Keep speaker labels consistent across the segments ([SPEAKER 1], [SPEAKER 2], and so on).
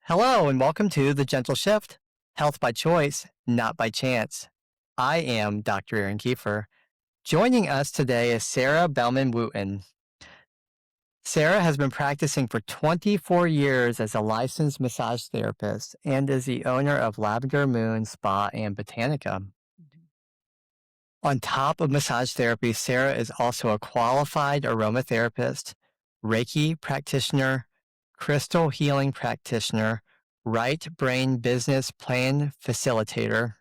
[SPEAKER 1] Hello, and welcome to The Gentle Shift Health by Choice, Not by Chance. I am Dr. Aaron Kiefer. Joining us today is Sarah Bellman Wootton. Sarah has been practicing for 24 years as a licensed massage therapist and is the owner of Lavender Moon Spa and Botanica. On top of massage therapy, Sarah is also a qualified aromatherapist, Reiki practitioner, crystal healing practitioner, right brain business plan facilitator,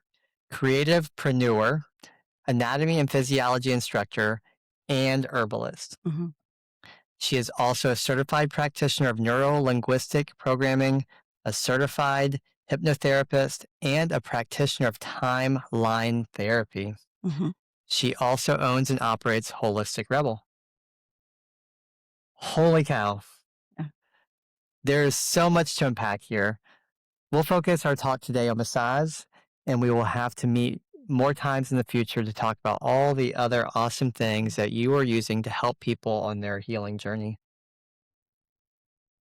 [SPEAKER 1] creativepreneur, anatomy and physiology instructor, and herbalist.
[SPEAKER 2] hmm
[SPEAKER 1] She is also a certified practitioner of neuro-linguistic programming, a certified hypnotherapist, and a practitioner of timeline therapy.
[SPEAKER 2] hmm
[SPEAKER 1] She also owns and operates Holistic Rebel. Holy cow.
[SPEAKER 2] Yeah.
[SPEAKER 1] There's so much to unpack here. We'll focus our talk today on massage, and we will have to meet more times in the future to talk about all the other awesome things that you are using to help people on their healing journey.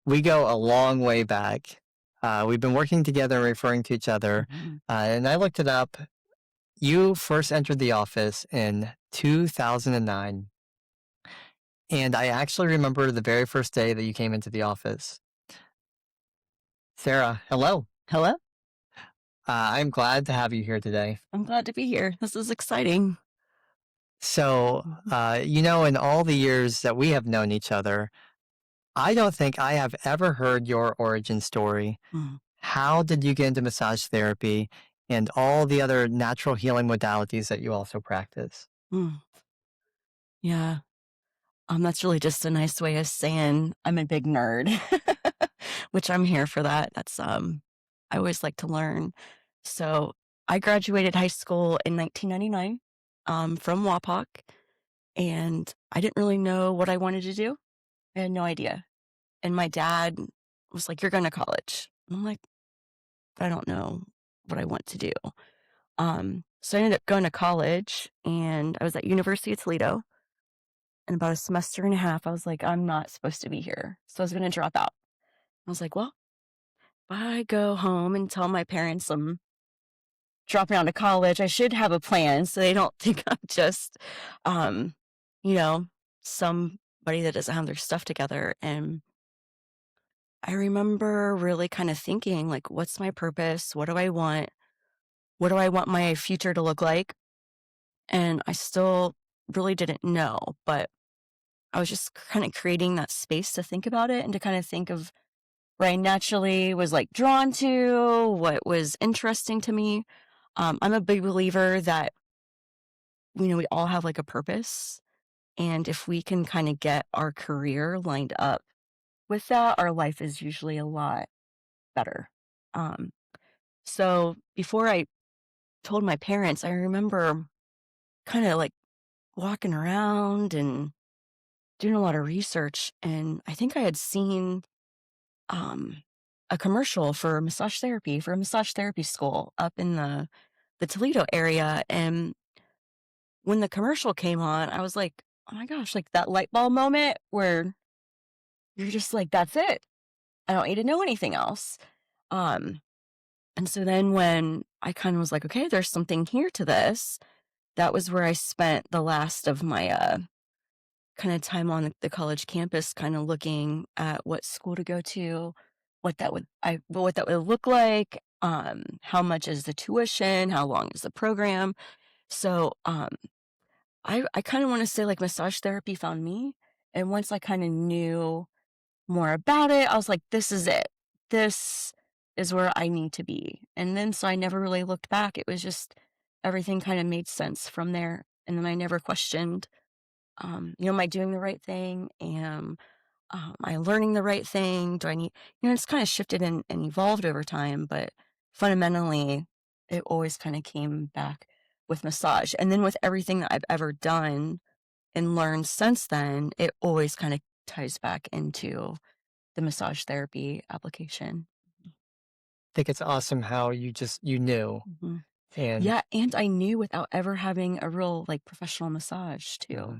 [SPEAKER 1] We go a long way back. We've been working together and referring to each other,
[SPEAKER 2] Mhm.
[SPEAKER 1] and I looked it up. You first entered the office in 2009. And I actually remember the very first day that you came into the office. Sarah, hello.
[SPEAKER 2] Hello.
[SPEAKER 1] I'm glad to have you here today.
[SPEAKER 2] I'm glad to be here. This is exciting.
[SPEAKER 1] So,
[SPEAKER 2] Mhm.
[SPEAKER 1] in all the years that we have known each other, I don't think I have ever heard your origin story.
[SPEAKER 2] Mm,
[SPEAKER 1] How did you get into massage therapy and all the other natural healing modalities that you also practice?
[SPEAKER 2] mm. Yeah. That's really just a nice way of saying I'm a big nerd, which I'm here for that. I always like to learn. So I graduated high school in 1999 from WAPOC, and I didn't really know what I wanted to do. I had no idea. And my dad was like, "You're going to college." And I'm like, "I don't know what I want to do." So I ended up going to college, and I was at University of Toledo. And about a semester and a half, I was like, I'm not supposed to be here. So I was going to drop out. I was like, well, if I go home and tell my parents I'm dropping out of college, I should have a plan so they don't think I'm just, um, you know, somebody that doesn't have their stuff together. And I remember really kind of thinking, like, what's my purpose? What do I want? What do I want my future to look like? And I still really didn't know, but I was just kind of creating that space to think about it and to kind of think of what I naturally was like drawn to, what was interesting to me. I'm a big believer that, we all have like a purpose. And if we can kind of get our career lined up with that, our life is usually a lot better. Um, so before I told my parents, I remember kind of like walking around and doing a lot of research. And I think I had seen um, a commercial for massage therapy for a massage therapy school up in the Toledo area. And when the commercial came on, I was like, oh my gosh, like that light bulb moment where you're just like, that's it. I don't need to know anything else. Um, and so then when I kind of was like, okay, there's something here to this, that was where I spent the last of my kind of time on the college campus, kind of looking at what school to go to, what that would look like, how much is the tuition, how long is the program. So I kind of want to say like massage therapy found me, and once I kind of knew more about it, I was like, this is it. This is where I need to be. And then so I never really looked back. It was just everything kind of made sense from there, and then I never questioned am I doing the right thing? Am I learning the right thing? Do I need, it's kind of shifted and evolved over time, but fundamentally, it always kind of came back with massage. And then with everything that I've ever done and learned since then, it always kind of ties back into the massage therapy application.
[SPEAKER 1] I think it's awesome how you knew.
[SPEAKER 2] hmm
[SPEAKER 1] And
[SPEAKER 2] Yeah. And I knew without ever having a real like professional massage too.
[SPEAKER 1] uh,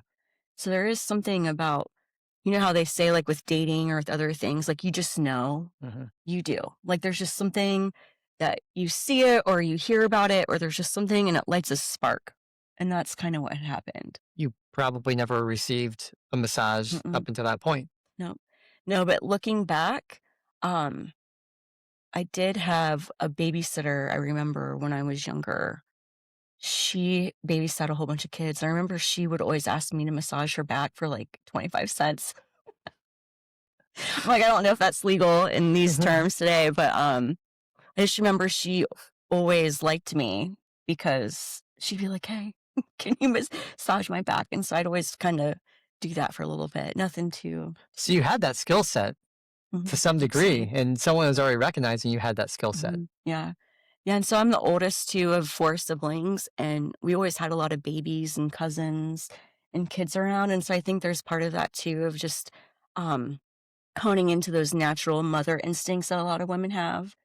[SPEAKER 2] So there is something about You know how they say, like, with dating or with other things, like, you just know?
[SPEAKER 1] Mhm.
[SPEAKER 2] You do. Like, there's just something that you see it or you hear about it or there's just something and it lights a spark, and that's kinda what had happened.
[SPEAKER 1] You probably never received a massage
[SPEAKER 2] Mm-mm.
[SPEAKER 1] up until that point.
[SPEAKER 2] No. No, but looking back, um, I did have a babysitter, I remember when I was younger. She babysat a whole bunch of kids. I remember she would always ask me to massage her back for, like, 25 cents. I'm like, I don't know if that's legal in these terms today, but, I just remember she always liked me because she'd be like, "Hey, can you massage my back?" And so I'd always kinda do that for a little bit. Nothing too
[SPEAKER 1] So you had that skill set to
[SPEAKER 2] mhm,
[SPEAKER 1] some degree,
[SPEAKER 2] absolutely.
[SPEAKER 1] and someone was already recognizing you had that skill set.
[SPEAKER 2] Mhm, yeah. Yeah, and so I'm the oldest too of 4 siblings, and we always had a lot of babies and cousins and kids around, and so I think there's part of that too of just, um, honing into those natural mother instincts that a lot of women have.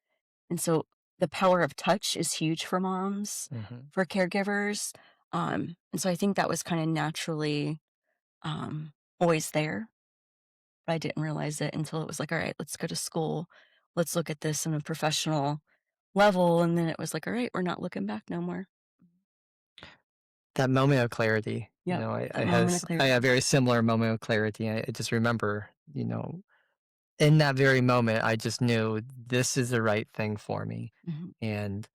[SPEAKER 2] And so the power of touch is huge for moms,
[SPEAKER 1] Mhm.
[SPEAKER 2] for caregivers. And so I think that was kind of naturally always there, but I didn't realize it until it was like, all right, let's go to school. Let's look at this on a professional level. And then it was like, all right, we're not looking back no more.
[SPEAKER 1] That moment of clarity,
[SPEAKER 2] Yep.
[SPEAKER 1] I
[SPEAKER 2] That moment of
[SPEAKER 1] had a
[SPEAKER 2] clarity.
[SPEAKER 1] very similar moment of clarity. I just remember, in that very moment, I just knew this is the right thing for me.
[SPEAKER 2] Mhm.
[SPEAKER 1] And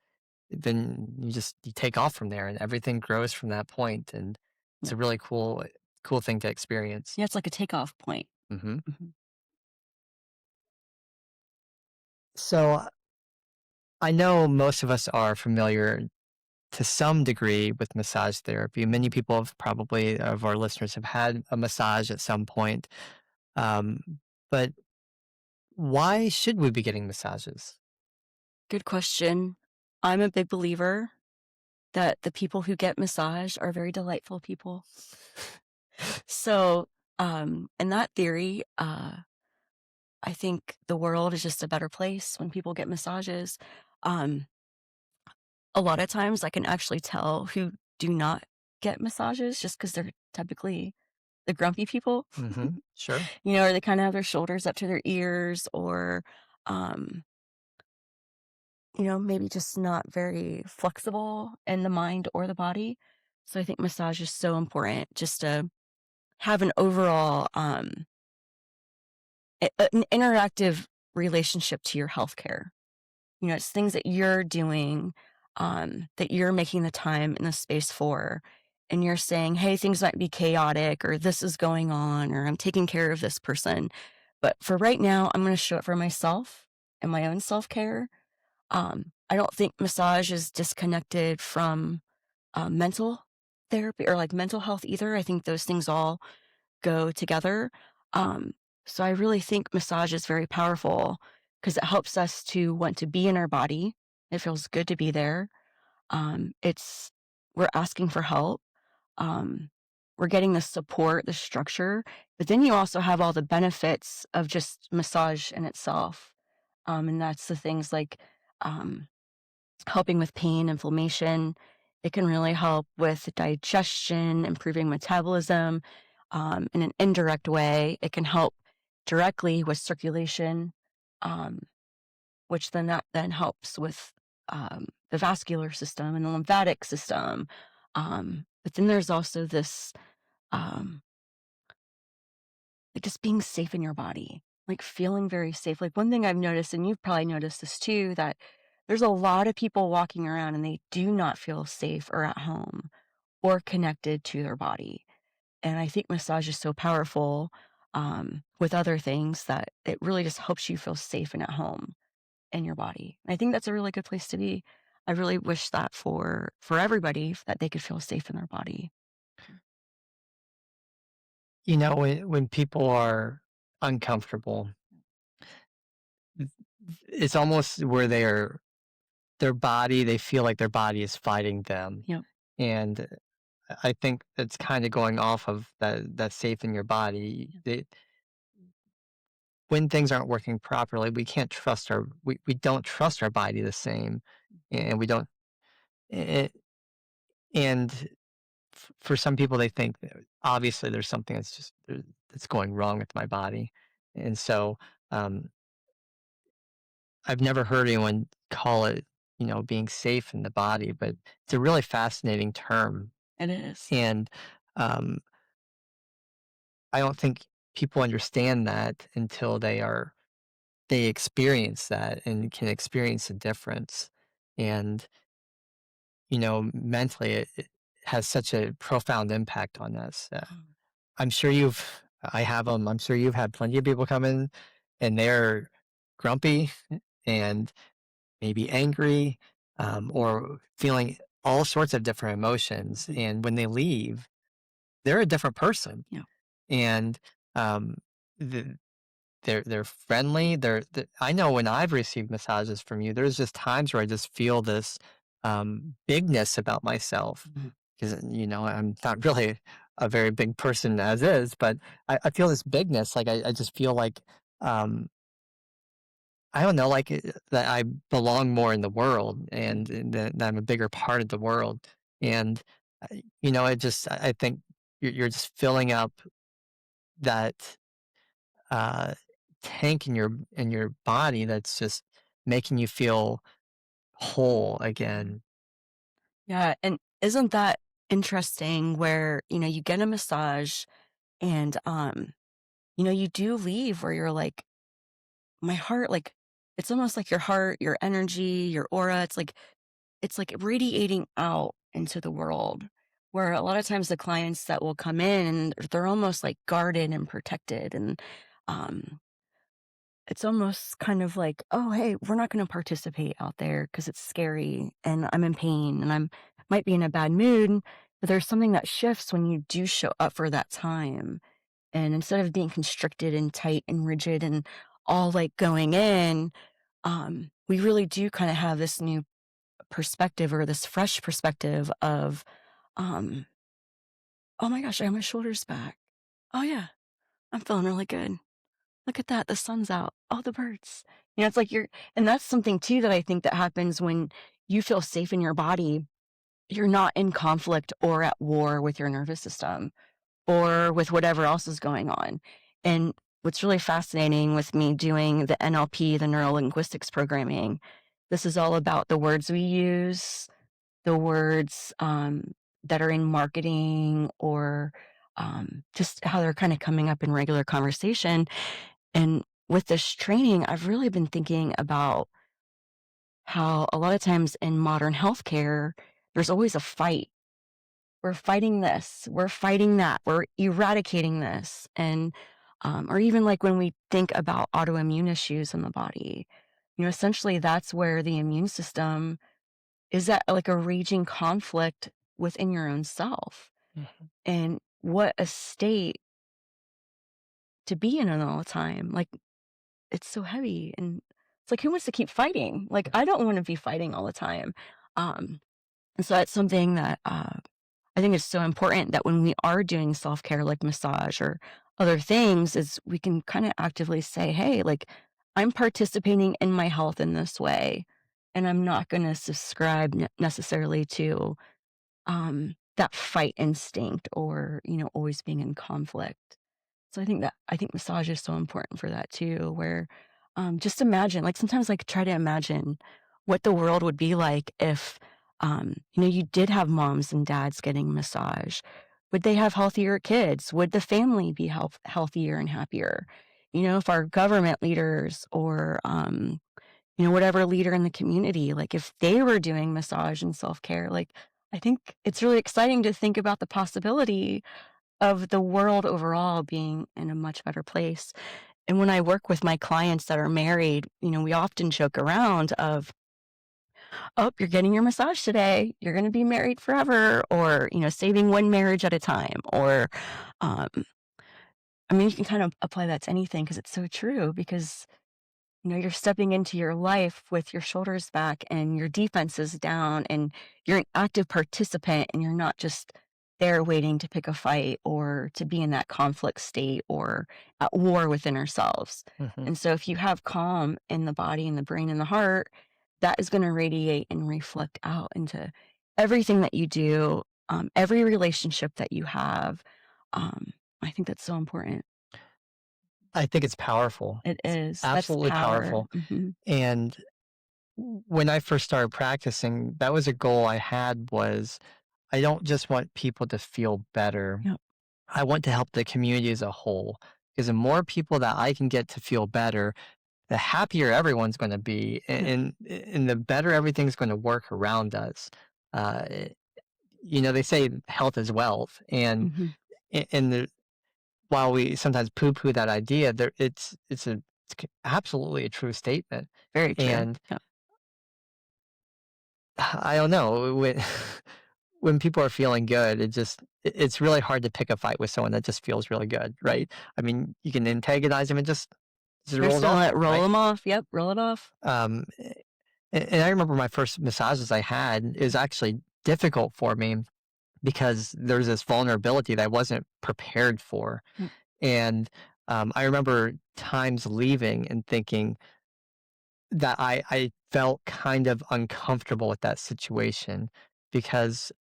[SPEAKER 1] then you take off from there and everything grows from that point, and it's
[SPEAKER 2] Yep.
[SPEAKER 1] a really cool thing to experience.
[SPEAKER 2] Yeah, it's like a takeoff point.
[SPEAKER 1] Hmm.
[SPEAKER 2] Mhm.
[SPEAKER 1] So I know most of us are familiar to some degree with massage therapy. Many people have probably of our listeners have had a massage at some point. Um, but why should we be getting massages?
[SPEAKER 2] Good question. I'm a big believer that the people who get massage are very delightful people. So, in that theory, I think the world is just a better place when people get massages. Um, a lot of times I can actually tell who do not get massages just because they're typically the grumpy people,
[SPEAKER 1] Hmm. Sure.
[SPEAKER 2] or they kind of have their shoulders up to their ears or, um, maybe just not very flexible in the mind or the body. So I think massage is so important just to have an overall, an interactive relationship to your healthcare. It's things that you're doing, that you're making the time and the space for. And you're saying, hey, things might be chaotic, or this is going on, or I'm taking care of this person. But for right now, I'm going to show up for myself and my own self care. I don't think massage is disconnected from mental therapy or like mental health either. I think those things all go together. Um, so I really think massage is very powerful because it helps us to want to be in our body. It feels good to be there. It's we're asking for help. Um, we're getting the support, the structure, but then you also have all the benefits of just massage in itself. And that's the things like um, helping with pain, inflammation. It can really help with digestion, improving metabolism. In an indirect way, it can help directly with circulation, um, which then that then helps with the vascular system and the lymphatic system. But then there's also this um, like just being safe in your body, like feeling very safe. Like one thing I've noticed, and you've probably noticed this too, that there's a lot of people walking around and they do not feel safe or at home or connected to their body. And I think massage is so powerful with other things that it really just helps you feel safe and at home in your body. I think that's a really good place to be. I really wish that for everybody that they could feel safe in their body.
[SPEAKER 1] When people are uncomfortable, it's almost where they feel like their body is fighting them.
[SPEAKER 2] Yep.
[SPEAKER 1] And I think that's kind of going off of that safe in your body.
[SPEAKER 2] Yep.
[SPEAKER 1] When things aren't working properly, we don't trust our body the same, and we don't. eh, And for some people, they think that obviously there's something that's just that's going wrong with my body. And so, um, I've never heard anyone call it, being safe in the body, but it's a really fascinating term.
[SPEAKER 2] It is.
[SPEAKER 1] And um, I don't think people understand that until they experience that and can experience the difference. And, mentally, it has such a profound impact on us.
[SPEAKER 2] Um,
[SPEAKER 1] I'm sure I have them. I'm sure you've had plenty of people come in and they're grumpy and maybe angry, or feeling all sorts of different emotions.
[SPEAKER 2] mhm,
[SPEAKER 1] And when they leave, they're a different person.
[SPEAKER 2] yeah.
[SPEAKER 1] And um, the, they're friendly. I know when I've received massages from you, there's just times where I just feel this bigness about myself
[SPEAKER 2] Mhm.
[SPEAKER 1] because I'm not really a very big person as is, but I feel this bigness. Like I just feel like um, I don't know, like that I belong more in the world and that I'm a bigger part of the world. And I think you're just filling up that uh, tank in your body that's just making you feel whole again.
[SPEAKER 2] Yeah, and isn't that interesting where, you get a massage and, you do leave where you're like, "My heart," like, it's almost like your heart, your energy, your aura, it's like radiating out into the world, where a lot of times the clients that will come in, and they're almost, like, guarded and protected, and, um it's almost kind of like, "Oh, hey, we're not gonna participate out there because it's scary, and I'm in pain, and I'm might be in a bad mood." But there's something that shifts when you do show up for that time, and instead of being constricted and tight and rigid and all, like, going in, we really do kinda have this new perspective or this fresh perspective of, um, "Oh my gosh, I have my shoulders back. Oh, yeah, I'm feeling really good. Look at that, the sun's out. Oh, the birds." It's like and that's something too that I think that happens when you feel safe in your body. You're not in conflict or at war with your nervous system or with whatever else is going on. And what's really fascinating with me doing the NLP, the neuro linguistics programming, this is all about the words we use, the words that are in marketing or just how they're kind of coming up in regular conversation. And with this training, I've really been thinking about how a lot of times in modern healthcare, there's always a fight. We're fighting this, we're fighting that, we're eradicating this. And, or even like when we think about autoimmune issues in the body, essentially that's where the immune system is at like a raging conflict within your own self.
[SPEAKER 1] Mhm.
[SPEAKER 2] And what a state to be in all the time. Like, it's so heavy, and it's like, who wants to keep fighting? Like, I don't wanna be fighting all the time. Um, and so that's something that, I think is so important that when we are doing self-care, like massage or other things, is we can kinda actively say, "Hey, like, I'm participating in my health in this way, and I'm not gonna subscribe necessarily to, that fight instinct or, always being in conflict." So I think massage is so important for that too, where, just imagine, like, sometimes, like, try to imagine what the world would be like if, you did have moms and dads getting massage. Would they have healthier kids? Would the family be healthier and happier? If our government leaders or, whatever leader in the community, like, if they were doing massage and self-care, like, I think it's really exciting to think about the possibility of the world overall being in a much better place. And when I work with my clients that are married, we often joke around of, "Oh, you're getting your massage today. You're going to be married forever," or, saving one marriage at a time. Or, um, I mean, you can kind of apply that to anything because it's so true. Because you're stepping into your life with your shoulders back and your defense is down and you're an active participant and you're not just there waiting to pick a fight or to be in that conflict state or at war within ourselves.
[SPEAKER 1] Mhm.
[SPEAKER 2] And so if you have calm in the body and the brain and the heart, that is going to radiate and reflect out into everything that you do, every relationship that you have. Um, I think that's so important.
[SPEAKER 1] I think it's powerful.
[SPEAKER 2] It
[SPEAKER 1] It's
[SPEAKER 2] is. That's
[SPEAKER 1] absolutely
[SPEAKER 2] power.
[SPEAKER 1] powerful. And when I first started practicing, that was a goal I had was I don't just want people to feel better.
[SPEAKER 2] Yep.
[SPEAKER 1] I want to help the community as a whole. Because the more people that I can get to feel better, the happier everyone's going to be,
[SPEAKER 2] Yep.
[SPEAKER 1] and the better everything's going to work around us. Uh, it- they say health is wealth, and
[SPEAKER 2] Mhm.
[SPEAKER 1] and while we sometimes poo-poo that idea, absolutely a true statement.
[SPEAKER 2] Very true.
[SPEAKER 1] And
[SPEAKER 2] Yep.
[SPEAKER 1] I don't know when when people are feeling good, it's really hard to pick a fight with someone that just feels really good, right? I mean, you can antagonize them and just
[SPEAKER 2] You're
[SPEAKER 1] roll it
[SPEAKER 2] still
[SPEAKER 1] off,
[SPEAKER 2] let roll
[SPEAKER 1] right?
[SPEAKER 2] them off. Yep, roll it off.
[SPEAKER 1] And I remember my first massages I had is actually difficult for me because there's this vulnerability that I wasn't prepared for.
[SPEAKER 2] Yep.
[SPEAKER 1] And I remember times leaving and thinking that I felt kind of uncomfortable with that situation because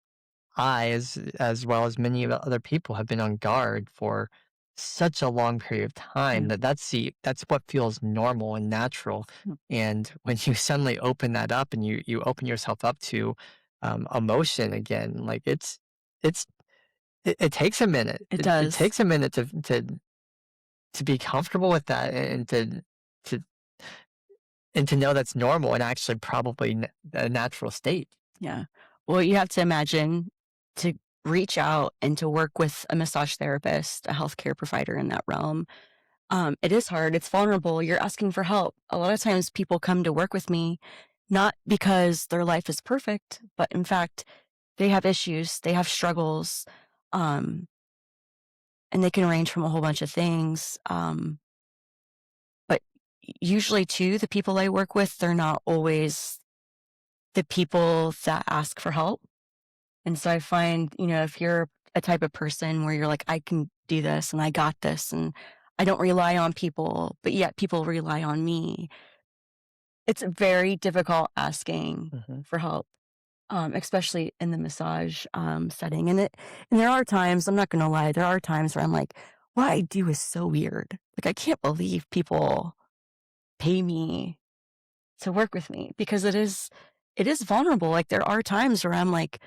[SPEAKER 1] as well as many of the other people, have been on guard for such a long period of time
[SPEAKER 2] Yeah.
[SPEAKER 1] that's what feels normal and natural.
[SPEAKER 2] Yep.
[SPEAKER 1] And when you suddenly open that up and you open yourself up to emotion again, like it's it takes a minute.
[SPEAKER 2] It
[SPEAKER 1] It
[SPEAKER 2] does.
[SPEAKER 1] takes a minute to be comfortable with that to and to know that's normal and actually probably a natural state.
[SPEAKER 2] Yeah. Well, you have to imagine to reach out and to work with a massage therapist, a healthcare provider in that realm. It is hard. It's vulnerable. You're asking for help. A lot of times people come to work with me not because their life is perfect, but in fact, they have issues, they have struggles, um, and they can range from a whole bunch of things. But usually, too, the people I work with, they're not always the people that ask for help. And so I find, if you're a type of person where you're like, I can do this and I got this and I don't rely on people, but yet people rely on me, it's very difficult asking
[SPEAKER 1] Mhm,
[SPEAKER 2] for help, especially in the massage setting. And there are times, I'm not going to lie, there are times where I'm like, what I do is so weird. Like, I can't believe people pay me to work with me because it is vulnerable. Like, there are times where I'm like,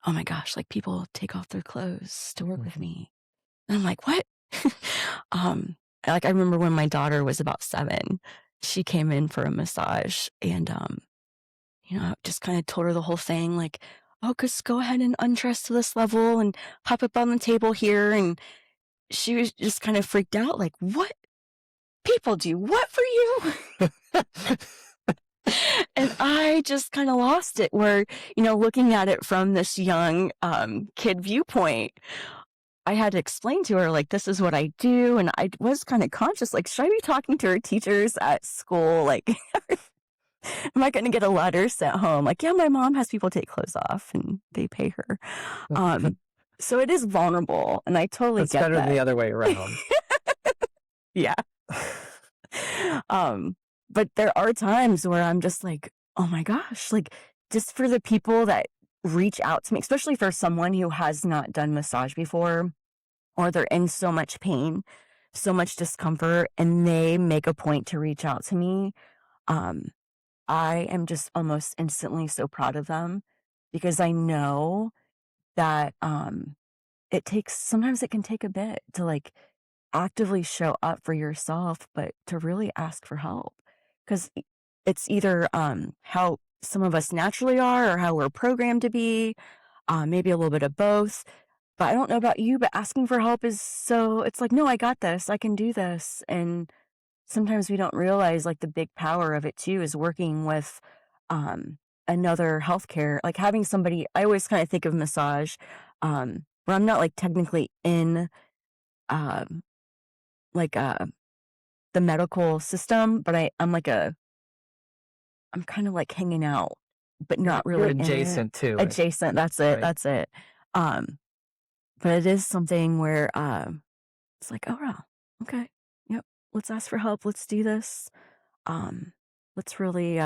[SPEAKER 2] oh my gosh, like people take off their clothes to work with
[SPEAKER 1] mhm,
[SPEAKER 2] me. And I'm like, what? um, like I remember when my daughter was about 7, she came in for a massage and, just kind of told her the whole thing, like, oh, just go ahead and undress to this level and hop up on the table here. And she was just kind of freaked out, like, what? People do what for you? And I just kind of lost it where, looking at it from this young kid viewpoint, I had to explain to her, like, this is what I do. And I was kind of conscious, like, should I be talking to her teachers at school? Like, am I going to get a letter sent home? Like, yeah, my mom has people take clothes off and they pay her. Um, so it is vulnerable. And I totally
[SPEAKER 1] That's
[SPEAKER 2] get
[SPEAKER 1] better than
[SPEAKER 2] that.
[SPEAKER 1] the other way around.
[SPEAKER 2] Yeah. Um, but there are times where I'm just like, oh my gosh, like just for the people that reach out to me, especially for someone who has not done massage before, or they're in so much pain, so much discomfort, and they make a point to reach out to me. Um, I am just almost instantly so proud of them because I know that sometimes it can take a bit to like actively show up for yourself, but to really ask for help. Because it's either how some of us naturally are or how we're programmed to be, maybe a little bit of both. But I don't know about you, but asking for help it's like, no, I got this. I can do this. And sometimes we don't realize like the big power of it too is working with um, another healthcare, like having somebody. I always kind of think of massage where I'm not like technically in um, like the medical system, but I'm kind of like hanging out, but not
[SPEAKER 1] You're
[SPEAKER 2] really in it.
[SPEAKER 1] adjacent to it,
[SPEAKER 2] Adjacent, that's it,
[SPEAKER 1] right?
[SPEAKER 2] that's it. Um, but it is something where it's like, oh wow, okay, yep, let's ask for help, let's do this. Um, let's really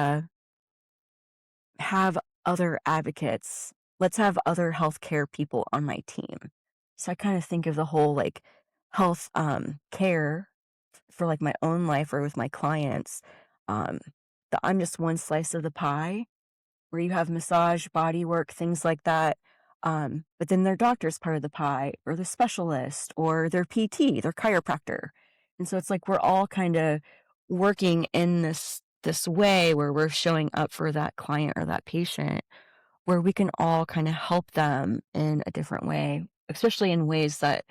[SPEAKER 2] have other advocates. Let's have other healthcare people on my team. So I kind of think of the whole like health care for like my own life or with my clients, um, that I'm just one slice of the pie where you have massage, body work, things like that. But then their doctor's part of the pie, or the specialist, or their PT, their chiropractor. And so it's like we're all kind of working in this way where we're showing up for that client or that patient, where we can all kind of help them in a different way, especially in ways that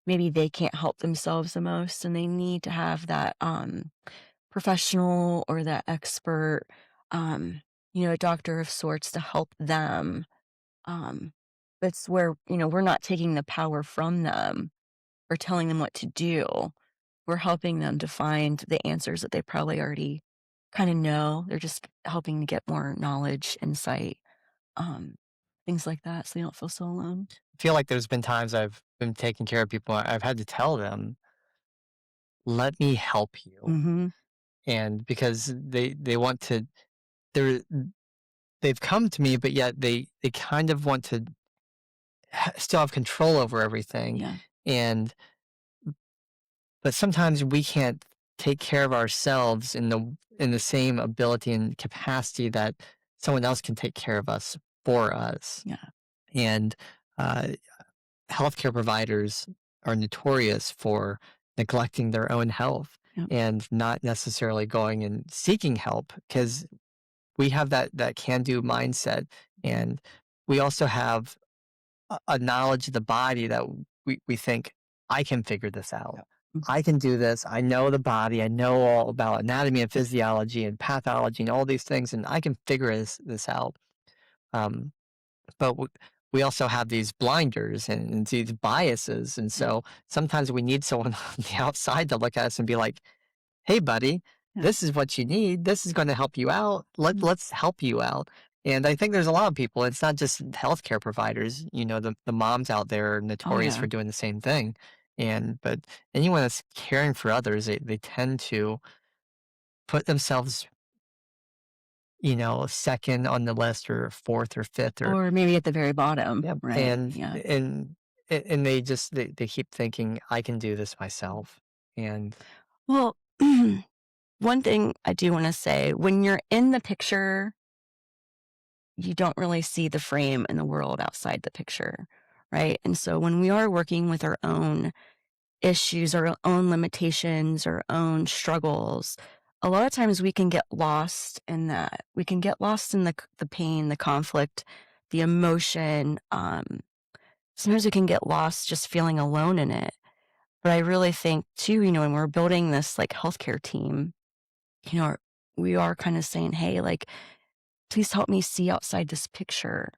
[SPEAKER 2] maybe they can't help themselves the most, and they need to have that professional or that expert, um, a doctor of sorts to help them. Um, that's where, we're not taking the power from them or telling them what to do. We're helping them to find the answers that they probably already kind of know. They're just helping to get more knowledge, insight, um, things like that, so they don't feel so alone.
[SPEAKER 1] I feel like there's been times I've been taking care of people, I've had to tell them, "Let me help you."
[SPEAKER 2] Mhm.
[SPEAKER 1] And because they want to they're they've come to me, but yet they kind of want to still have control over everything.
[SPEAKER 2] Yeah.
[SPEAKER 1] And but sometimes we can't take care of ourselves in the same ability and capacity that someone else can take care of us for us.
[SPEAKER 2] Yeah.
[SPEAKER 1] And uh, healthcare providers are notorious for neglecting their own health
[SPEAKER 2] Yep.
[SPEAKER 1] and not necessarily going and seeking help because we have that can do mindset, and we also have a knowledge of the body that we think, I can figure this out.
[SPEAKER 2] Yep. Mm.
[SPEAKER 1] I can do this. I know the body. I know all about anatomy and physiology and pathology and all these things, and I can figure this out. Um, but we also have these blinders and these biases. And
[SPEAKER 2] Yeah.
[SPEAKER 1] so sometimes we need someone on the outside to look at us and be like, hey, buddy,
[SPEAKER 2] Yeah.
[SPEAKER 1] this is what you need. This is going to help you out.
[SPEAKER 2] Mm.
[SPEAKER 1] Let's help you out. And I think there's a lot of people. It's not just healthcare providers. The moms out there are
[SPEAKER 2] Oh,
[SPEAKER 1] notorious
[SPEAKER 2] yeah.
[SPEAKER 1] for doing the same thing. But anyone that's caring for others, they tend to put themselves, second on the list or fourth or fifth or
[SPEAKER 2] Or maybe at the very bottom,
[SPEAKER 1] yeah.
[SPEAKER 2] right?
[SPEAKER 1] And
[SPEAKER 2] Yeah.
[SPEAKER 1] they keep thinking, I can do this myself. And
[SPEAKER 2] Well, one thing I do wanna say, when you're in the picture, you don't really see the frame in the world outside the picture, right? And so when we are working with our own issues, our own limitations, our own struggles, a lot of times we can get lost in that. We can get lost in the pain, the conflict, the emotion. Sometimes we can get lost just feeling alone in it. But I really think too, when we're building this like healthcare team, you know, we are kind of saying, hey, like, please help me see outside this picture.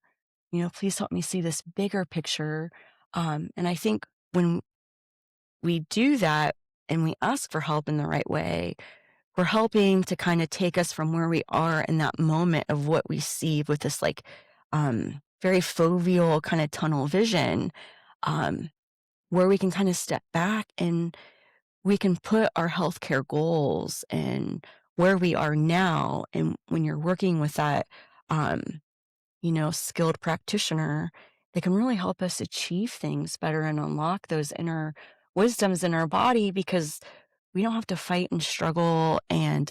[SPEAKER 2] Please help me see this bigger picture. And I think when we do that and we ask for help in the right way, we're helping to kind of take us from where we are in that moment of what we see with this like very foveal kind of tunnel vision, um, where we can kind of step back and we can put our healthcare goals and where we are now. And when you're working with that, um, skilled practitioner, they can really help us achieve things better and unlock those inner wisdoms in our body because we don't have to fight and struggle and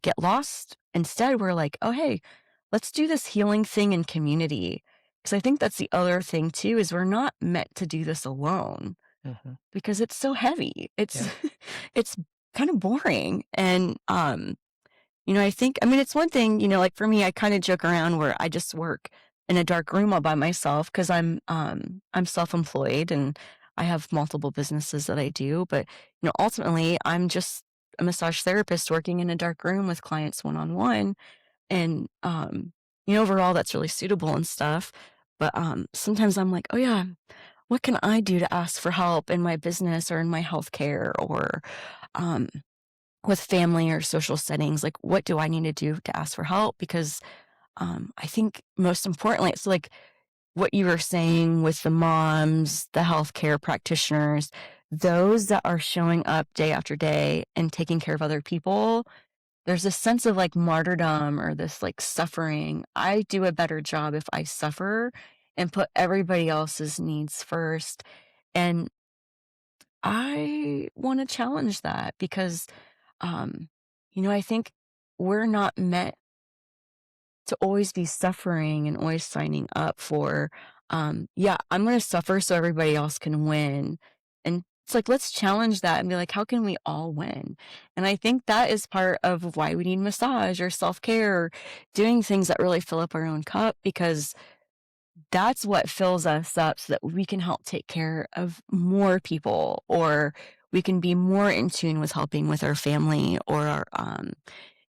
[SPEAKER 2] get lost. Instead, we're like, oh, hey, let's do this healing thing in community. Because I think that's the other thing too, is we're not meant to do this alone
[SPEAKER 1] mhm,
[SPEAKER 2] because it's so heavy. It's
[SPEAKER 1] yeah.
[SPEAKER 2] it's kind of boring. And I think, I mean, it's one thing, like for me, I kind of joke around where I just work in a dark room all by myself because I'm self-employed and I have multiple businesses that I do. But, ultimately I'm just a massage therapist working in a dark room with clients one-on-one. And, overall that's really suitable and stuff. But sometimes I'm like, oh yeah, what can I do to ask for help in my business or in my healthcare or, um, with family or social settings, like what do I need to do to ask for help? Because I think most importantly, it's like what you were saying with the moms, the healthcare practitioners, those that are showing up day after day and taking care of other people. There's a sense of like martyrdom or this like suffering. I do a better job if I suffer and put everybody else's needs first. And I want to challenge that because, um, I think we're not meant to always be suffering and always signing up for, yeah, I'm going to suffer so everybody else can win. And it's like, let's challenge that and be like, how can we all win? And I think that is part of why we need massage or self care or doing things that really fill up our own cup because that's what fills us up so that we can help take care of more people or we can be more in tune with helping with our family or our,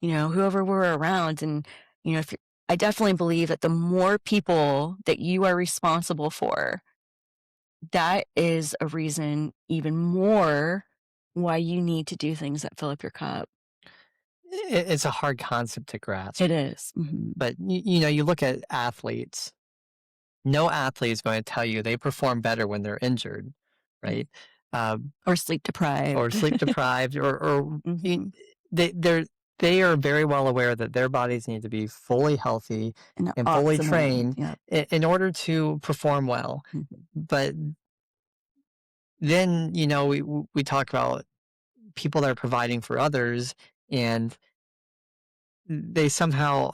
[SPEAKER 2] whoever we're around. And, if you I definitely believe that the more people that you are responsible for, that is a reason even more why you need to do things that fill up your cup.
[SPEAKER 1] It's a hard concept to grasp,
[SPEAKER 2] It is. Mhm.
[SPEAKER 1] but you look at athletes. No athlete is going to tell you they perform better when they're injured,
[SPEAKER 2] Mm.
[SPEAKER 1] right? Um,
[SPEAKER 2] Or sleep
[SPEAKER 1] or
[SPEAKER 2] deprived.
[SPEAKER 1] sleep deprived, or
[SPEAKER 2] Mhm.
[SPEAKER 1] they are very well aware that their bodies need to be fully healthy
[SPEAKER 2] And
[SPEAKER 1] and fully
[SPEAKER 2] optimal.
[SPEAKER 1] trained
[SPEAKER 2] Yep.
[SPEAKER 1] in order to perform well.
[SPEAKER 2] Mhm.
[SPEAKER 1] But then, we talk about people that are providing for others, and they somehow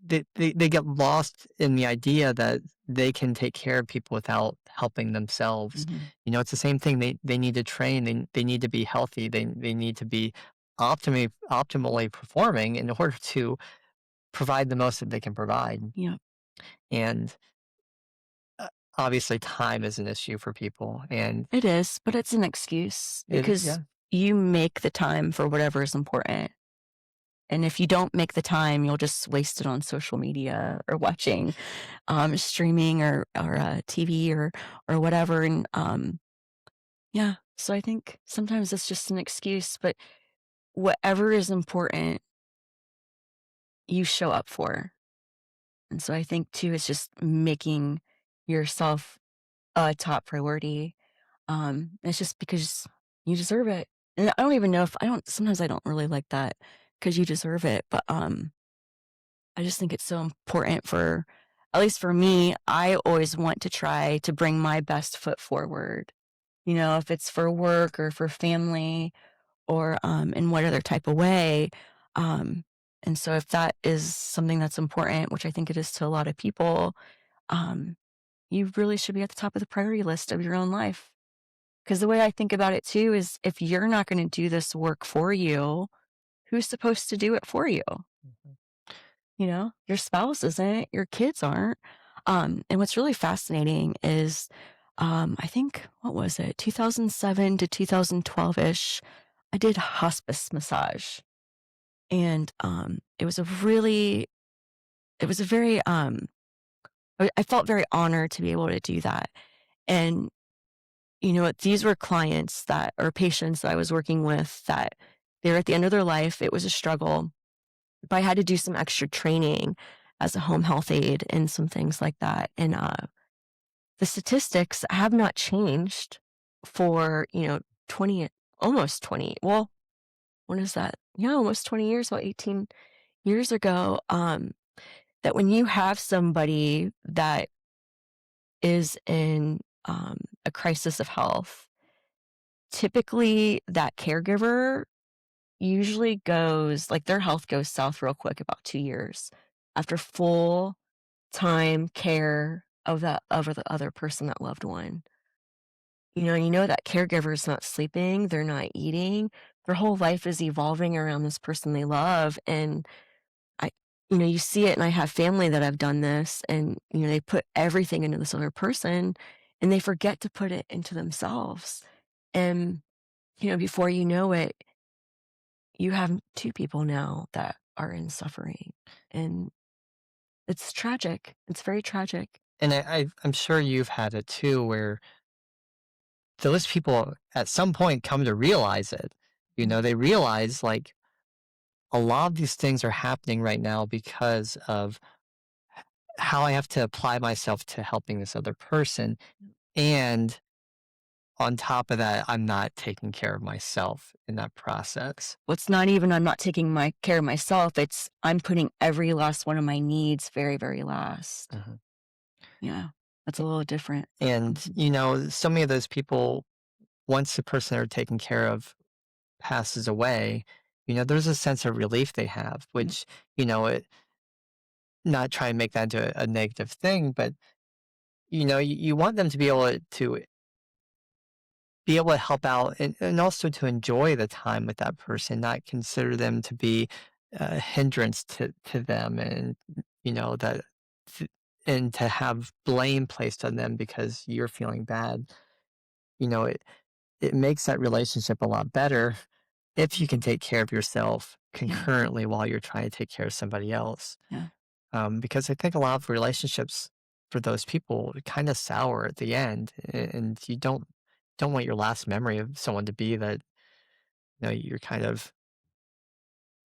[SPEAKER 1] they get lost in the idea that they can take care of people without helping themselves.
[SPEAKER 2] Mhm.
[SPEAKER 1] It's the same thing. They need to train. They need to be healthy. They need to be optimally performing in order to provide the most that they can provide.
[SPEAKER 2] Yep.
[SPEAKER 1] And uh, obviously, time is an issue for people. And
[SPEAKER 2] It is, but it's an excuse because
[SPEAKER 1] yeah,
[SPEAKER 2] you make the time for whatever is important. And if you don't make the time, you'll just waste it on social media or watching, streaming or TV or whatever. And yeah, so I think sometimes it's just an excuse, but whatever is important, you show up for. And so I think too, it's just making yourself a top priority. It's just because you deserve it. And I don't even know if I don't sometimes I don't really like that because you deserve it, but, I just think it's so important for at least for me, I always want to try to bring my best foot forward, if it's for work or for family or, in what other type of way, um, and so if that is something that's important, which I think it is to a lot of people, um, you really should be at the top of the priority list of your own life. Because the way I think about it too is if you're not gonna do this work for you, who's supposed to do it for you?
[SPEAKER 1] Mhm.
[SPEAKER 2] Your spouse isn't, your kids aren't. And what's really fascinating is, I think, what was it, 2007 to 2012-ish, I did hospice massage. And it was a very, I felt very honored to be able to do that. And these were clients that or patients that I was working with that they were at the end of their life. It was a struggle, but I had to do some extra training as a home health aide and some things like that. And the statistics have not changed for 20, almost 20. Well, when is that? Yeah, almost 20 years, about 18 years ago. That when you have somebody that is in a crisis of health, typically that caregiver usually goes like their health goes south real quick about 2 years after full time care of the other person, that loved one. That caregiver is not sleeping, they're not eating, their whole life is evolving around this person they love, and I you see it, and I have family that have done this, and, they put everything into this other person, and they forget to put it into themselves, and, before you know it, you have 2 people now that are in suffering, and it's tragic. It's very tragic.
[SPEAKER 1] and I'm sure you've had it too, where those people at some point come to realize it.
[SPEAKER 2] Mm.
[SPEAKER 1] They realize like a lot of these things are happening right now because of how I have to apply myself to helping this other person. And on top of that, I'm not taking care of myself in that process.
[SPEAKER 2] What's not even I'm not taking my care of myself, it's I'm putting every last one of my needs very, very last.
[SPEAKER 1] Mhm.
[SPEAKER 2] Yeah, that's a little different.
[SPEAKER 1] And,
[SPEAKER 2] Mhm.
[SPEAKER 1] so many of those people, once the person they're taking care of passes away, there's a sense of relief they have,
[SPEAKER 2] Yep.
[SPEAKER 1] which, it not try and make that into a negative thing, but you want them to be able to help out and also to enjoy the time with that person, not consider them to be a hindrance to them and, that, th- and to have blame placed on them because you're feeling bad. It makes that relationship a lot better if you can take care of yourself
[SPEAKER 2] Yeah.
[SPEAKER 1] concurrently while you're trying to take care of somebody else.
[SPEAKER 2] Yeah.
[SPEAKER 1] Because I think a lot of relationships for those people kind of sour at the end, and you don't want your last memory of someone to be that you're kind of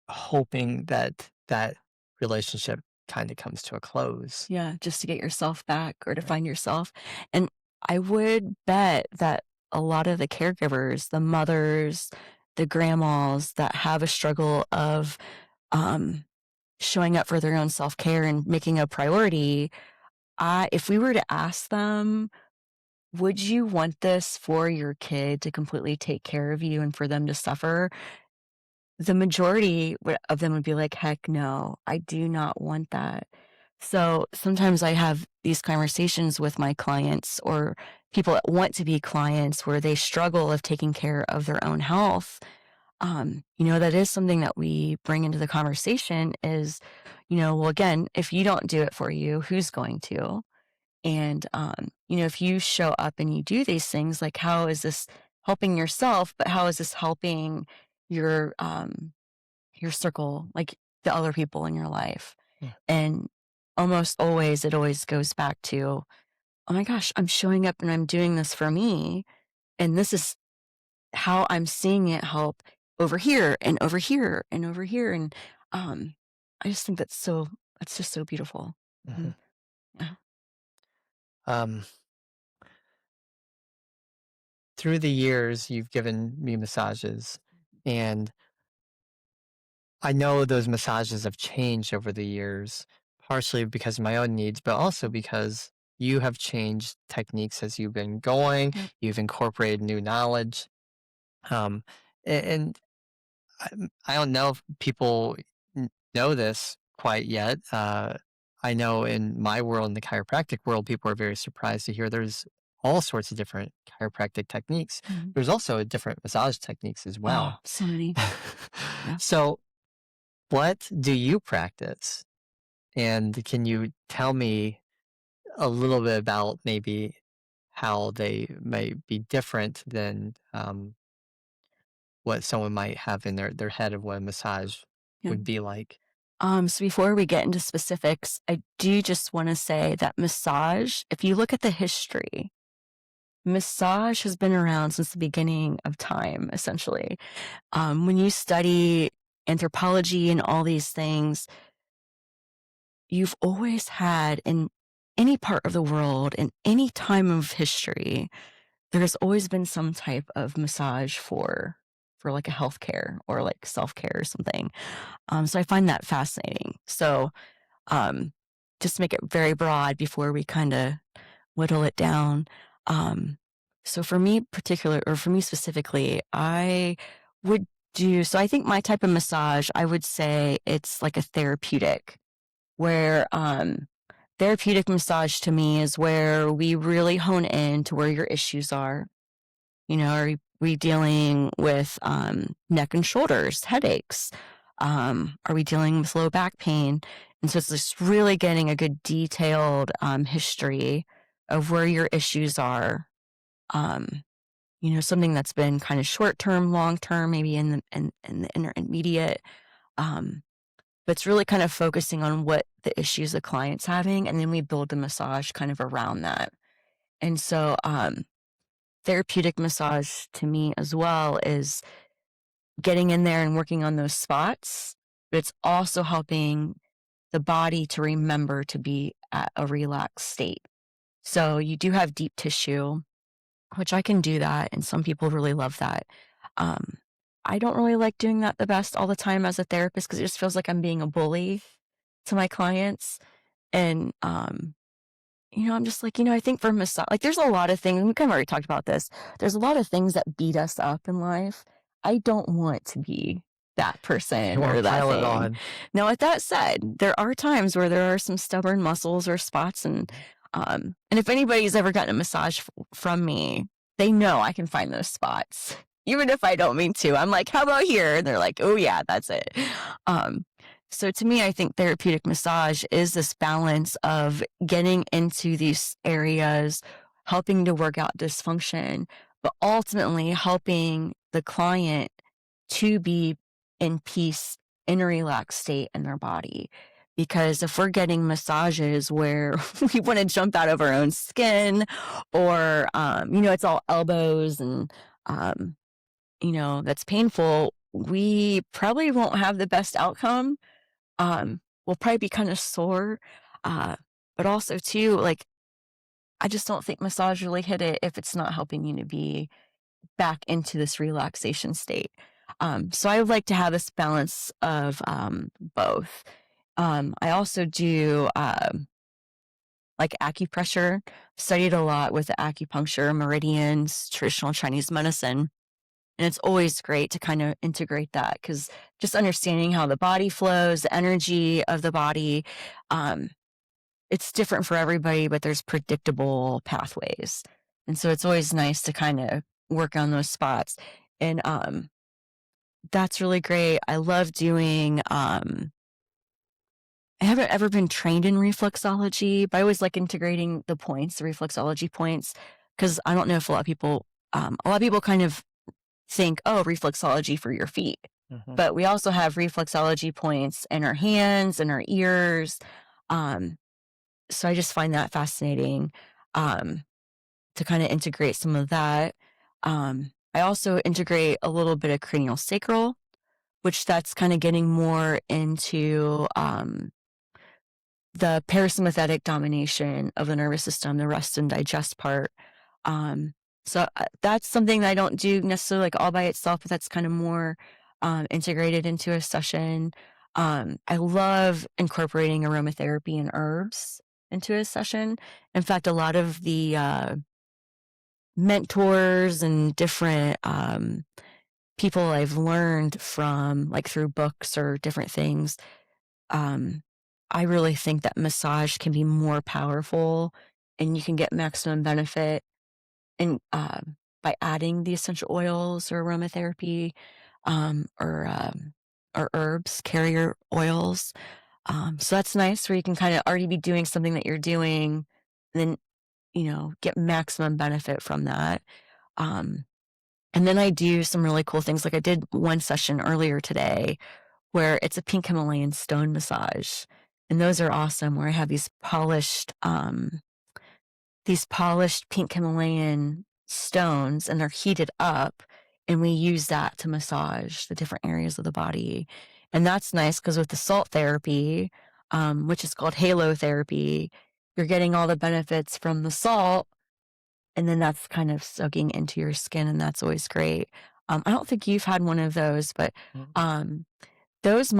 [SPEAKER 1] hoping that that relationship kind of comes to a close.
[SPEAKER 2] Yeah, just to get yourself back or to
[SPEAKER 1] Right.
[SPEAKER 2] find yourself. And I would bet that a lot of the caregivers, the mothers, the grandmas that have a struggle of um, showing up for their own self care and making a priority, if we were to ask them, would you want this for your kid to completely take care of you and for them to suffer? The majority of them would be like, "Heck no, I do not want that." So, sometimes I have these conversations with my clients or people that want to be clients where they struggle of taking care of their own health. That is something that we bring into the conversation is, well, again, if you don't do it for you, who's going to? And, if you show up and you do these things, like, how is this helping yourself, but how is this helping your, um, your circle, like the other people in your life?
[SPEAKER 1] Yeah.
[SPEAKER 2] And almost always, it always goes back to, oh my gosh, I'm showing up and I'm doing this for me. And this is how I'm seeing it help over here and over here and over here. And um, I just think that's just so beautiful.
[SPEAKER 1] Mhm.
[SPEAKER 2] And, yeah.
[SPEAKER 1] Um, Through the years, you've given me massages, and I know those massages have changed over the years, partially because of my own needs, but also because you have changed techniques as you've been going.
[SPEAKER 2] Yep.
[SPEAKER 1] You've incorporated new knowledge. Um, and I don't know if people know this quite yet. I know in my world, in the chiropractic world, people are very surprised to hear there's all sorts of different chiropractic techniques.
[SPEAKER 2] Mhm.
[SPEAKER 1] There's also different massage techniques as
[SPEAKER 2] Oh,
[SPEAKER 1] well.
[SPEAKER 2] so many. Yeah.
[SPEAKER 1] So, what do you practice? And can you tell me a little bit about maybe how they may be different than what someone might have in their head of what a massage
[SPEAKER 2] Yeah.
[SPEAKER 1] would be like?
[SPEAKER 2] So before we get into specifics, I do just want to say that massage, if you look at the history, massage has been around since the beginning of time, essentially. When you study anthropology and all these things, you've always had in any part of the world, in any time of history, there's always been some type of massage for like a healthcare or like self-care or something. So I find that fascinating. So um, just to make it very broad before we kind of whittle it down. Um, so for me specifically, I would so I think my type of massage, I would say it's like a therapeutic, where therapeutic massage to me is where we really hone in to where your issues are. Are we dealing with neck and shoulders, headaches? Are we dealing with low back pain? And so it's just really getting a good detailed history of where your issues are. Um, something that's been kind of short term, long term, maybe in the intermediate. Um, but it's really kind of focusing on what the issues the client's having, and then we build the massage kind of around that. And so, therapeutic massage to me as well is getting in there and working on those spots, but it's also helping the body to remember to be at a relaxed state. So you do have deep tissue, which I can do that, and some people really love that. Um, I don't really like doing that the best all the time as a therapist because it just feels like I'm being a bully to my clients. And I'm just like, I think for massage, like, there's a lot of things, we kind of already talked about this. There's a lot of things that beat us up in life. I don't want to be that
[SPEAKER 1] You
[SPEAKER 2] person
[SPEAKER 1] want
[SPEAKER 2] or
[SPEAKER 1] to
[SPEAKER 2] that
[SPEAKER 1] pile it
[SPEAKER 2] thing.
[SPEAKER 1] on.
[SPEAKER 2] Now, with that said, there are times where there are some stubborn muscles or spots, and if anybody's ever gotten a massage from me, they know I can find those spots, even if I don't mean to. I'm like, "How about here?" And they're like, "Oh yeah, that's it." Um, so to me, I think therapeutic massage is this balance of getting into these areas, helping to work out dysfunction, but ultimately helping the client to be in peace, in a relaxed state in their body. Because if we're getting massages where we want to jump out of our own skin, or, it's all elbows and, um, that's painful, we probably won't have the best outcome. We'll probably be kind of sore. Uh, but also too, like, I just don't think massage really hit it if it's not helping you to be back into this relaxation state. So I would like to have this balance of both. I also do like acupressure, studied a lot with the acupuncture, meridians, traditional Chinese medicine. And it's always great to kind of integrate that because just understanding how the body flows, the energy of the body, um, it's different for everybody, but there's predictable pathways. And so it's always nice to kind of work on those spots. And that's really great. I love doing, I haven't ever been trained in reflexology, but I always like integrating the points, the reflexology points, because I don't know if a lot of people kind of think, oh, reflexology for your feet.
[SPEAKER 1] Mhm.
[SPEAKER 2] But we also have reflexology points in our hands and our ears. Um, so I just find that fascinating um, to kind of integrate some of that. I also integrate a little bit of cranial sacral, which that's kind of getting more into the parasympathetic domination of the nervous system, the rest and digest part. Um, so that's something that I don't do necessarily like all by itself, but that's kind of more integrated into a session. I love incorporating aromatherapy and herbs into a session. In fact, a lot of the mentors and different people I've learned from, like through books or different things, um, I really think that massage can be more powerful and you can get maximum benefit in by adding the essential oils or aromatherapy or herbs, carrier oils. So that's nice where you can kind of already be doing something that you're doing and then, get maximum benefit from that. Um, and then I do some really cool things. Like I did one session earlier today where it's a pink Himalayan stone massage. And those are awesome where I have these polished pink Himalayan stones and they're heated up and we use that to massage the different areas of the body. And that's nice because with the salt therapy, which is called halo therapy, you're getting all the benefits from the salt and then that's kind of soaking into your skin and that's always great. I don't think you've had one of those, but
[SPEAKER 1] Mm.
[SPEAKER 2] um, those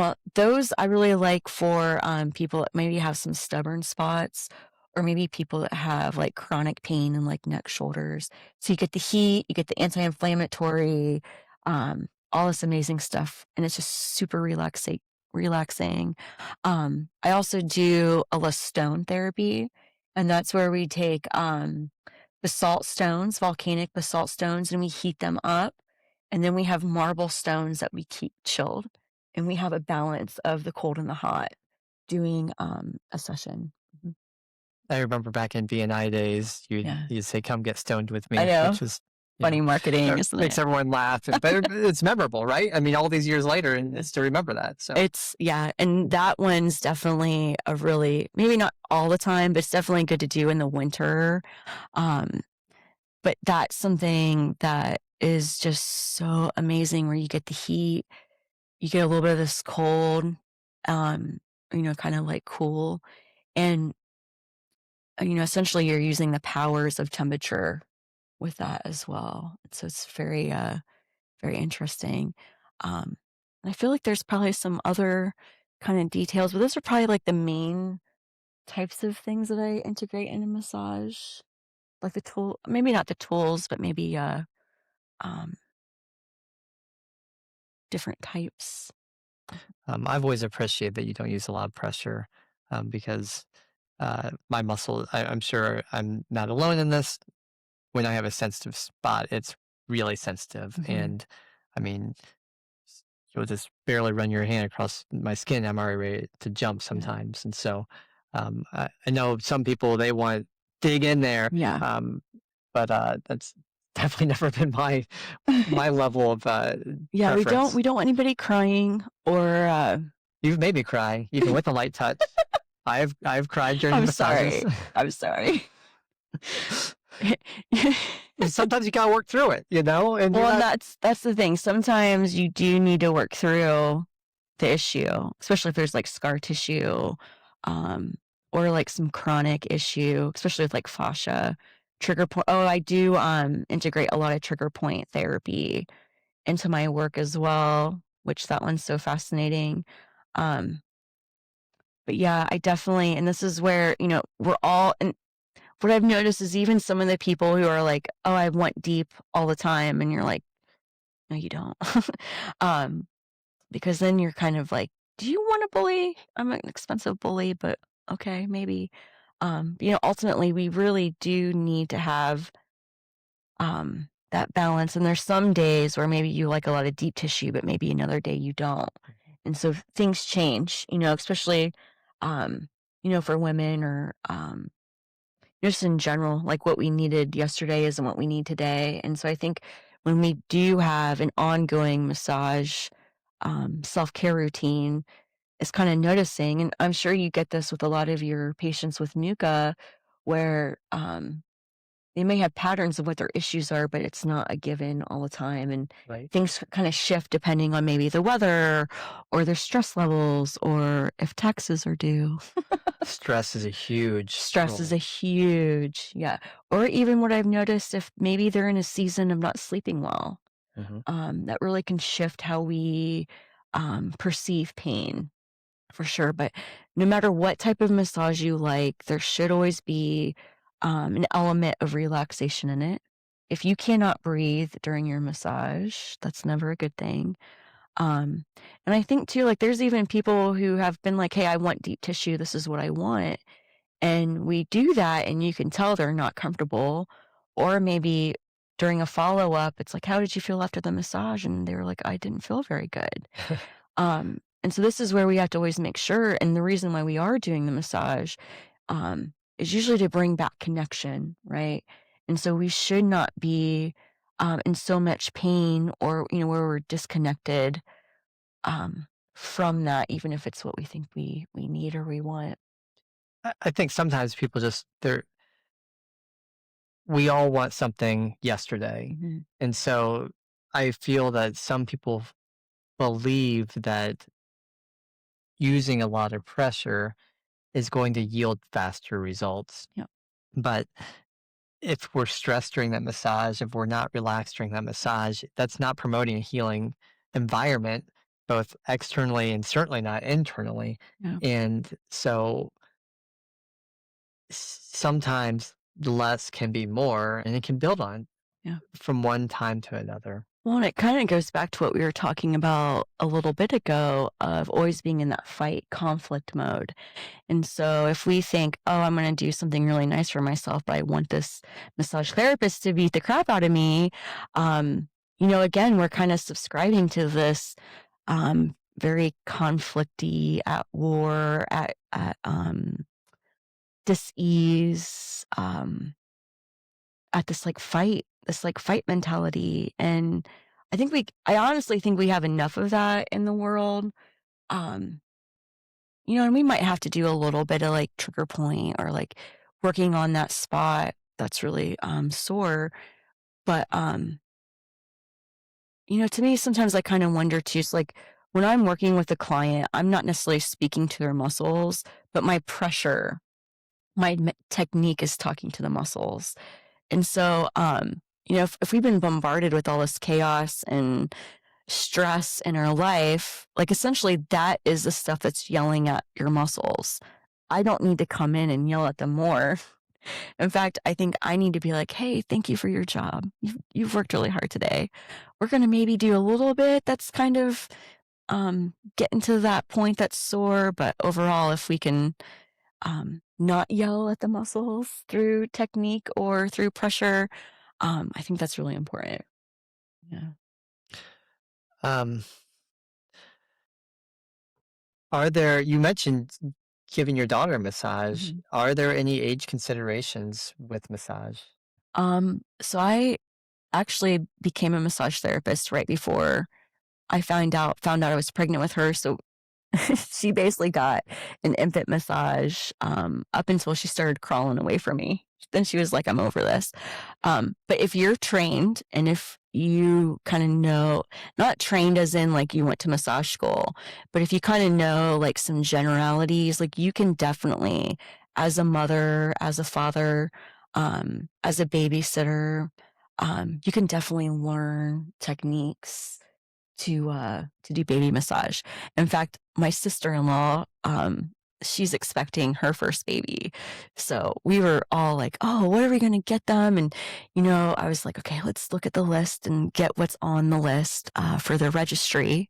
[SPEAKER 2] I really like for, people that maybe have some stubborn spots or maybe people that have, like, chronic pain in, like, neck, shoulders. So you get the heat, you get the anti-inflammatory, all this amazing stuff, and it's just super relaxing. I also do a la stone therapy, and that's where we take, basalt stones, volcanic basalt stones, and we heat them up, and then we have marble stones that we keep chilled and we have a balance of the cold and the hot doing, a session. Mhm.
[SPEAKER 1] I remember back in BNI days,
[SPEAKER 2] Yeah.
[SPEAKER 1] you'd say, "Come get stoned with
[SPEAKER 2] I
[SPEAKER 1] me,"
[SPEAKER 2] know.
[SPEAKER 1] which was,
[SPEAKER 2] Funny marketing, isn't
[SPEAKER 1] makes
[SPEAKER 2] it?
[SPEAKER 1] everyone laugh, but it's memorable, right? I mean, all these years later, and I still remember that. So,
[SPEAKER 2] It's yeah, and that one's definitely a really maybe not all the time, but it's definitely good to do in the winter. Um, but that's something that is just so amazing where you get the heat, you get a little bit of this cold, um, kinda like cool, and, essentially you're using the powers of temperature with that as well. So it's very, very interesting. And I feel like there's probably some other kind of details, but those are probably like the main. types of things that I integrate in a massage, like the tool, maybe not the tools, but maybe um, different types.
[SPEAKER 1] I've always appreciated that you don't use a lot of pressure because my muscle, I'm sure I'm not alone in this. When I have a sensitive spot, it's really sensitive.
[SPEAKER 2] Hmm.
[SPEAKER 1] And I mean, you'll just barely run your hand across my skin. I'm already ready to jump
[SPEAKER 2] Yeah.
[SPEAKER 1] sometimes. And so I know some people, they want to dig in there.
[SPEAKER 2] Yeah.
[SPEAKER 1] But that's definitely never been my level of
[SPEAKER 2] Yeah.
[SPEAKER 1] preference.
[SPEAKER 2] We don't want anybody crying or,
[SPEAKER 1] You've made me cry, even with a light touch. I've cried during
[SPEAKER 2] I'm
[SPEAKER 1] massages.
[SPEAKER 2] sorry. I'm sorry.
[SPEAKER 1] Sometimes you gotta work through it, and you're
[SPEAKER 2] Well, and
[SPEAKER 1] not
[SPEAKER 2] that's the thing. Sometimes you do need to work through the issue, especially if there's like scar tissue, um, or like some chronic issue, especially with like fascia, trigger point. Oh, I do integrate a lot of trigger point therapy into my work as well, which that one's so fascinating. Um, but yeah, I definitely, and this is where, we're all, and what I've noticed is even some of the people who are like, oh, I want deep all the time. And you're like, no, you don't. um, because then you're kind of like, do you want to bully? I'm an expensive bully, but okay, maybe. Ultimately, we really do need to have that balance. And there's some days where maybe you like a lot of deep tissue, but maybe another day you don't. And so things change, especially, um, for women or just in general, like what we needed yesterday isn't what we need today. And so I think when we do have an ongoing massage, self care routine, is kind of noticing, and I'm sure you get this with a lot of your patients with NUCA, where they may have patterns of what their issues are, but it's not a given all the time. And
[SPEAKER 1] right.
[SPEAKER 2] things kind of shift depending on maybe the weather or their stress levels or if taxes are due.
[SPEAKER 1] Stress is a huge
[SPEAKER 2] Stress is
[SPEAKER 1] role.
[SPEAKER 2] a huge, yeah. Or even what I've noticed if maybe they're in a season of not sleeping well,
[SPEAKER 1] Mhm.
[SPEAKER 2] that really can shift how we perceive pain for sure. But no matter what type of massage you like, there should always be an element of relaxation in it. If you cannot breathe during your massage, that's never a good thing. Um, and I think too, like there's even people who have been like, hey, I want deep tissue. This is what I want. And we do that, and you can tell they're not comfortable. Or maybe during a follow up, it's like, how did you feel after the massage? And they were like, I didn't feel very good. And so this is where we have to always make sure. And the reason why we are doing the massage is usually to bring back connection, right? And so we should not be in so much pain or, where we're disconnected um, from that, even if it's what we think we need or we want.
[SPEAKER 1] I think sometimes people we all want something yesterday.
[SPEAKER 2] Mhm.
[SPEAKER 1] And so I feel that some people believe that using a lot of pressure is going to yield faster results.
[SPEAKER 2] Yeah.
[SPEAKER 1] But if we're stressed during that massage, if we're not relaxed during that massage, that's not promoting a healing environment, both externally and certainly not internally.
[SPEAKER 2] Yeah.
[SPEAKER 1] And so sometimes less can be more and it can build on
[SPEAKER 2] Yeah.
[SPEAKER 1] from one time to another.
[SPEAKER 2] Well, and it kind of goes back to what we were talking about a little bit ago of always being in that fight conflict mode. And so if we think, oh, I'm going to do something really nice for myself, but I want this massage therapist to beat the crap out of me, again, we're kind of subscribing to this very conflicty, at war, at dis-ease, at this like fight mentality. And I honestly think we have enough of that in the world. Um, and we might have to do a little bit of like trigger point or like working on that spot that's really sore. But to me, sometimes I kind of wonder too, it's like when I'm working with a client, I'm not necessarily speaking to their muscles, but my pressure, technique is talking to the muscles. And so, if we've been bombarded with all this chaos and stress in our life, like essentially that is the stuff that's yelling at your muscles. I don't need to come in and yell at them more. In fact, I think I need to be like, "Hey, thank you for your job. You've worked really hard today. We're gonna maybe do a little bit that's kind of getting to that point that's sore, but overall, if we can not yell at the muscles through technique or through pressure, I think that's really important." Yeah.
[SPEAKER 1] Um, you mentioned giving your daughter a massage.
[SPEAKER 2] Mhm.
[SPEAKER 1] Are there any age considerations with massage?
[SPEAKER 2] So I actually became a massage therapist right before I found out I was pregnant with her. So she basically got an infant massage, up until she started crawling away from me. Then she was like, "I'm over this." But if you're trained and if you kind of know, not trained as in like you went to massage school, but if you kind of know like some generalities, like you can definitely, as a mother, as a father, as a babysitter, you can definitely learn techniques to do baby massage. In fact, my sister-in-law, she's expecting her first baby. So we were all like, "Oh, what are we gonna get them?" And, I was like, "Okay, let's look at the list and get what's on the list, for the registry."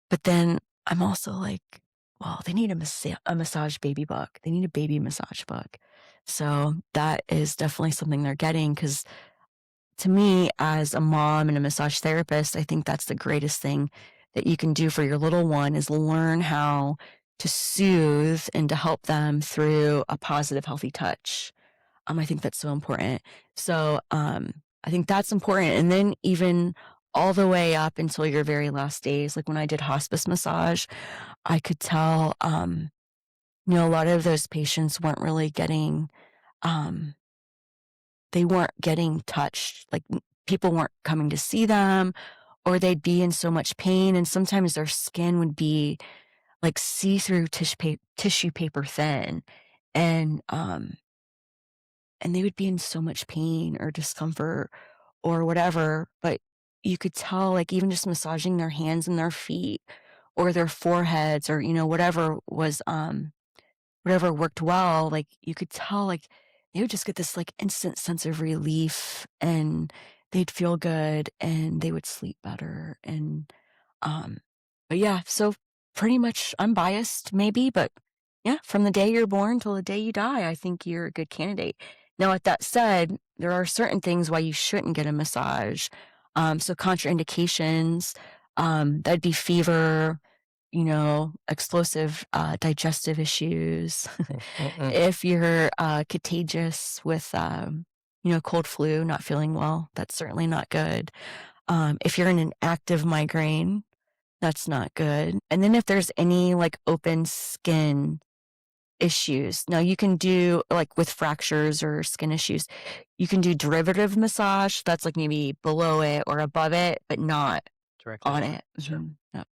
[SPEAKER 2] But then I'm also like, "Well, they need a massage baby book. They need a baby massage book." So that is definitely something they're getting because to me, as a mom and a massage therapist, I think that's the greatest thing that you can do for your little one is learn how to soothe and to help them through a positive, healthy touch. I think that's so important. So, I think that's important. And then even all the way up until your very last days, like when I did hospice massage, I could tell, a lot of those patients weren't really getting, um, they weren't getting touched. Like people weren't coming to see them, or they'd be in so much pain. And sometimes their skin would be like see through tissue paper thin. And, um, and they would be in so much pain or discomfort or whatever. But you could tell, like, even just massaging their hands and their feet or their foreheads or, whatever worked well, like, you could tell, like, they would just get this, like, instant sense of relief, and they'd feel good, and they would sleep better, and, um but yeah, so pretty much I'm biased maybe, but yeah, from the day you're born till the day you die, I think you're a good candidate. Now, with that said, there are certain things why you shouldn't get a massage. So contraindications, that'd be fever, explosive, digestive issues.
[SPEAKER 1] Mm-mm.
[SPEAKER 2] If you're, contagious with, cold flu, not feeling well, that's certainly not good. If you're in an active migraine, that's not good. And then if there's any, like, open skin issues. Now you can do like with fractures or skin issues, you can do derivative massage. That's like maybe below it or above it, but not
[SPEAKER 1] Directly
[SPEAKER 2] on
[SPEAKER 1] on it.
[SPEAKER 2] it.
[SPEAKER 1] Sure.
[SPEAKER 2] Yep.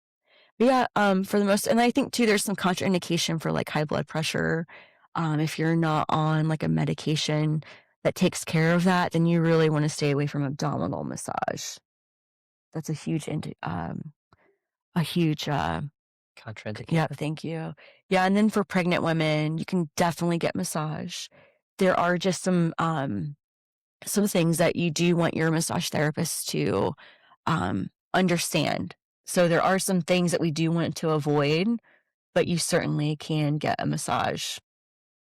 [SPEAKER 2] But yeah, for the most, and I think too, there's some contraindication for like high blood pressure. If you're not on like a medication that takes care of that, then you really want to stay away from abdominal massage. That's a huge, yeah,
[SPEAKER 1] Contraindicated.
[SPEAKER 2] thank you. Yeah, and then for pregnant women, you can definitely get massage. There are just some things that you do want your massage therapist to understand. So there are some things that we do want to avoid, but you certainly can get a massage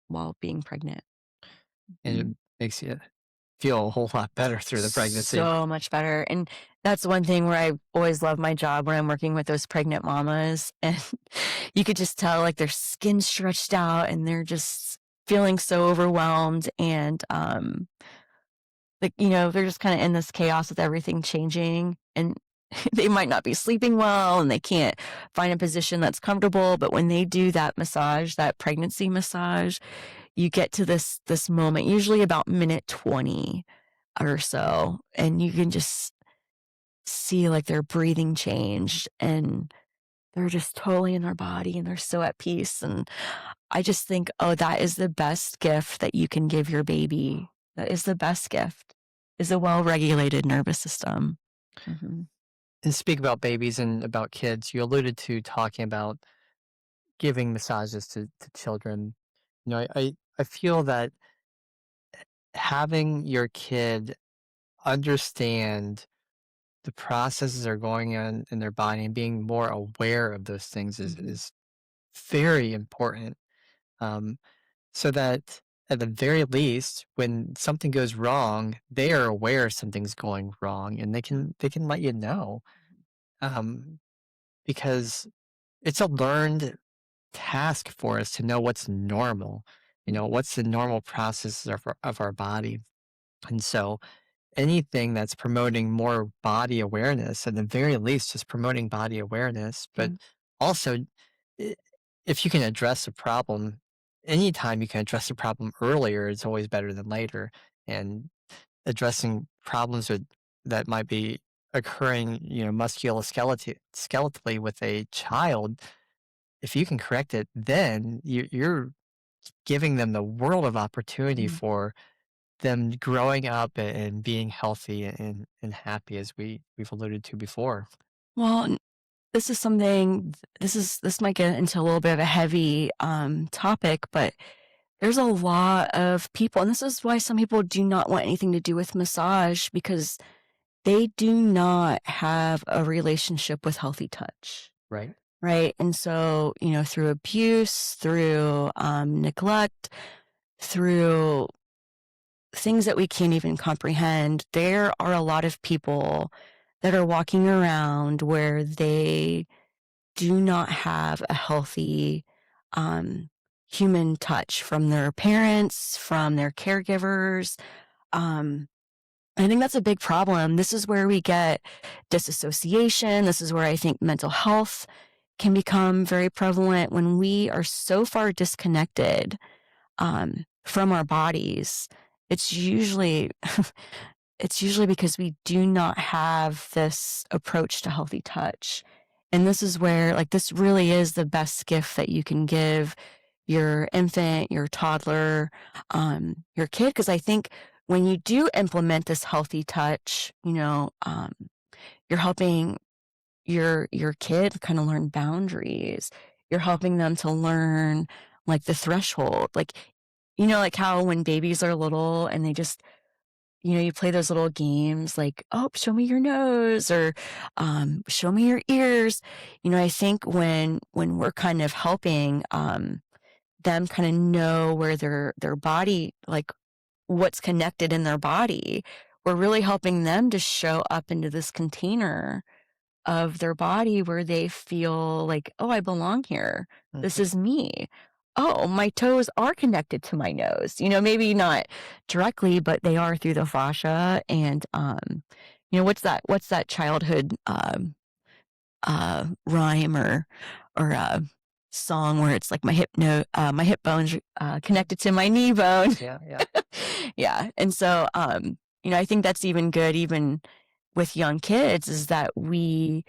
[SPEAKER 2] while being pregnant.
[SPEAKER 1] And it
[SPEAKER 2] Mhm.
[SPEAKER 1] makes you feel a whole lot better through the pregnancy.
[SPEAKER 2] So much better. And that's one thing where I always love my job when I'm working with those pregnant mamas. And you could just tell like their skin stretched out and they're just feeling so overwhelmed. And like, they're just kind of in this chaos with everything changing. And they might not be sleeping well and they can't find a position that's comfortable. But when they do that massage, that pregnancy massage, you get to this moment, usually about minute 20 or so, and you can just see like their breathing change and they're just totally in their body and they're so at peace. And I just think, oh, that is the best gift that you can give your baby. That is the best gift, is a well-regulated nervous system. Mhm.
[SPEAKER 1] And speak about babies and about kids. You alluded to talking about giving massages to children. I feel that having your kid understand the processes are going on in their body and being more aware of those things
[SPEAKER 2] Mhm.
[SPEAKER 1] is very important. Um, so that at the very least, when something goes wrong, they are aware something's going wrong and they can let you know. Um, because it's a learned task for us to know what's normal. What's the normal processes of our body. And so anything that's promoting more body awareness, at the very least, just promoting body awareness, but
[SPEAKER 2] Yeah.
[SPEAKER 1] also i- if you can address a problem, anytime you can address a problem earlier, it's always better than later. And addressing problems that might be occurring, musculoskeletally with a child, if you can correct it, then you're giving them the world of opportunity
[SPEAKER 2] Mhm.
[SPEAKER 1] for them growing up and being healthy and happy as we've alluded to before.
[SPEAKER 2] Well, this is something this might get into a little bit of a heavy topic, but there's a lot of people, and this is why some people do not want anything to do with massage because they do not have a relationship with healthy touch,
[SPEAKER 1] Right.
[SPEAKER 2] right? And so, through abuse, through neglect, through things that we can't even comprehend, there are a lot of people that are walking around where they do not have a healthy um, human touch from their parents, from their caregivers. Um, I think that's a big problem. This is where we get disassociation. This is where I think mental health can become very prevalent when we are so far disconnected from our bodies. It's usually it's usually because we do not have this approach to healthy touch. And this is where, like, this really is the best gift that you can give your infant, your toddler, your kid. Because I think when you do implement this healthy touch, you're helping your kid kind of learn boundaries. You're helping them to learn like the threshold. Like, like how when babies are little and they just you play those little games like, "Oh, show me your nose," or, "Show me your ears." I think when we're kind of helping, them kinda know where their body like, what's connected in their body, we're really helping them to show up into this container of their body where they feel like, "Oh, I belong here. This
[SPEAKER 1] Mhm.
[SPEAKER 2] is me. Oh, my toes are connected to my nose." Maybe not directly, but they are through the fascia. And what's that childhood rhyme or song where it's like my hip bones connected to my knee bone.
[SPEAKER 1] Yeah, yeah.
[SPEAKER 2] Yeah. And so, I think that's even good, even with young kids, is that there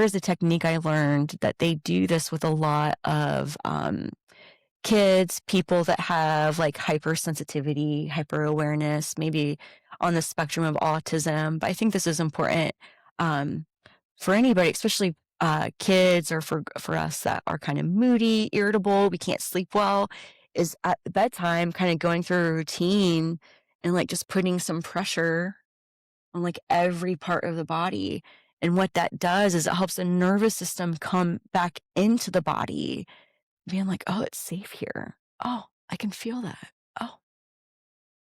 [SPEAKER 2] is a technique I learned that they do this with a lot of kids, people that have like hypersensitivity, hyper awareness, maybe on the spectrum of autism. But I think this is important um, for anybody, especially kids, or for us that are kind of moody, irritable, we can't sleep well, is at bedtime kind of going through a routine and like just putting some pressure on like every part of the body. And what that does is it helps the nervous system come back into the body, being like, "Oh, it's safe here. Oh, I can feel that. Oh."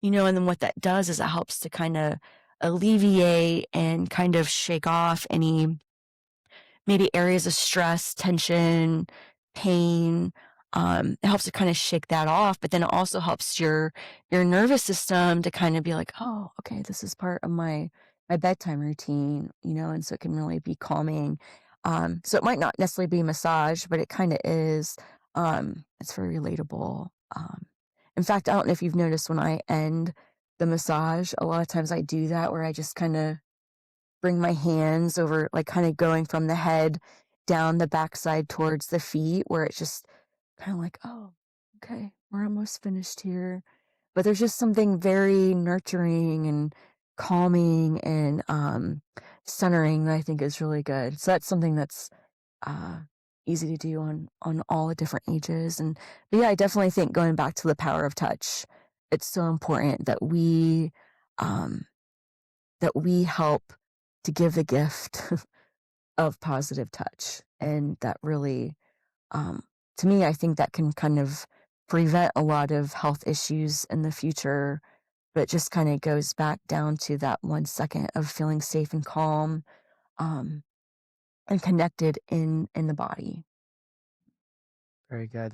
[SPEAKER 2] And then what that does is it helps to kind of alleviate and kind of shake off any maybe areas of stress, tension, pain. It helps to kind of shake that off, but then it also helps your nervous system to kind of be like, "Oh, okay, this is part of my bedtime routine," and so it can really be calming. So it might not necessarily be massage, but it kind of is. It's very relatable. In fact, I don't know if you've noticed when I end the massage, a lot of times I do that where I just kind of bring my hands over, like, kinda going from the head down the backside towards the feet, where it's just kinda like, "Oh, okay, we're almost finished here." But there's just something very nurturing and calming and, centering that I think is really good. So that's something that's, uh, easy to do on all the different ages. And but yeah, I definitely think going back to the power of touch, it's so important um, that we help to give the gift of positive touch, and that really, um, to me, I think that can kind of prevent a lot of health issues in the future. But it just kind of goes back down to that 1 second of feeling safe and calm, um, and connected in the body.
[SPEAKER 1] Very good.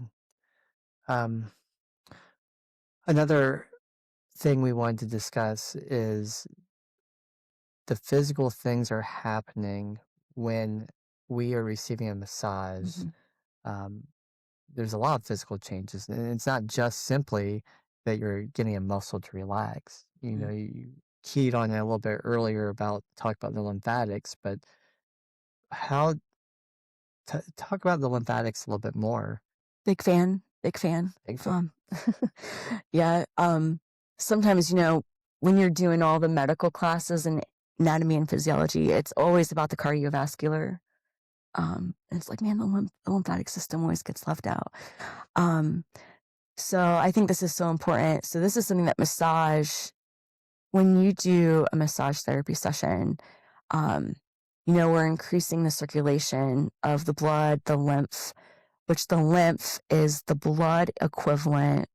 [SPEAKER 1] Um, Another thing we wanted to discuss is the physical things are happening when we are receiving a massage.
[SPEAKER 2] Mhm.
[SPEAKER 1] Um, there's a lot of physical changes, and it's not just simply that you're getting a muscle to relax.
[SPEAKER 2] Mm.
[SPEAKER 1] You keyed on it a little bit earlier about talk about the lymphatics, but how talk about the lymphatics a little bit more.
[SPEAKER 2] Big fan, big fan.
[SPEAKER 1] Big fan.
[SPEAKER 2] Um, yeah, sometimes, when you're doing all the medical classes and anatomy and physiology, it's always about the cardiovascular. And it's like, man, the lymphatic system always gets left out. Um, so I think this is so important. So this is something that when you do a massage therapy session, um, we're increasing the circulation of the blood, the lymph, which the lymph is the blood equivalent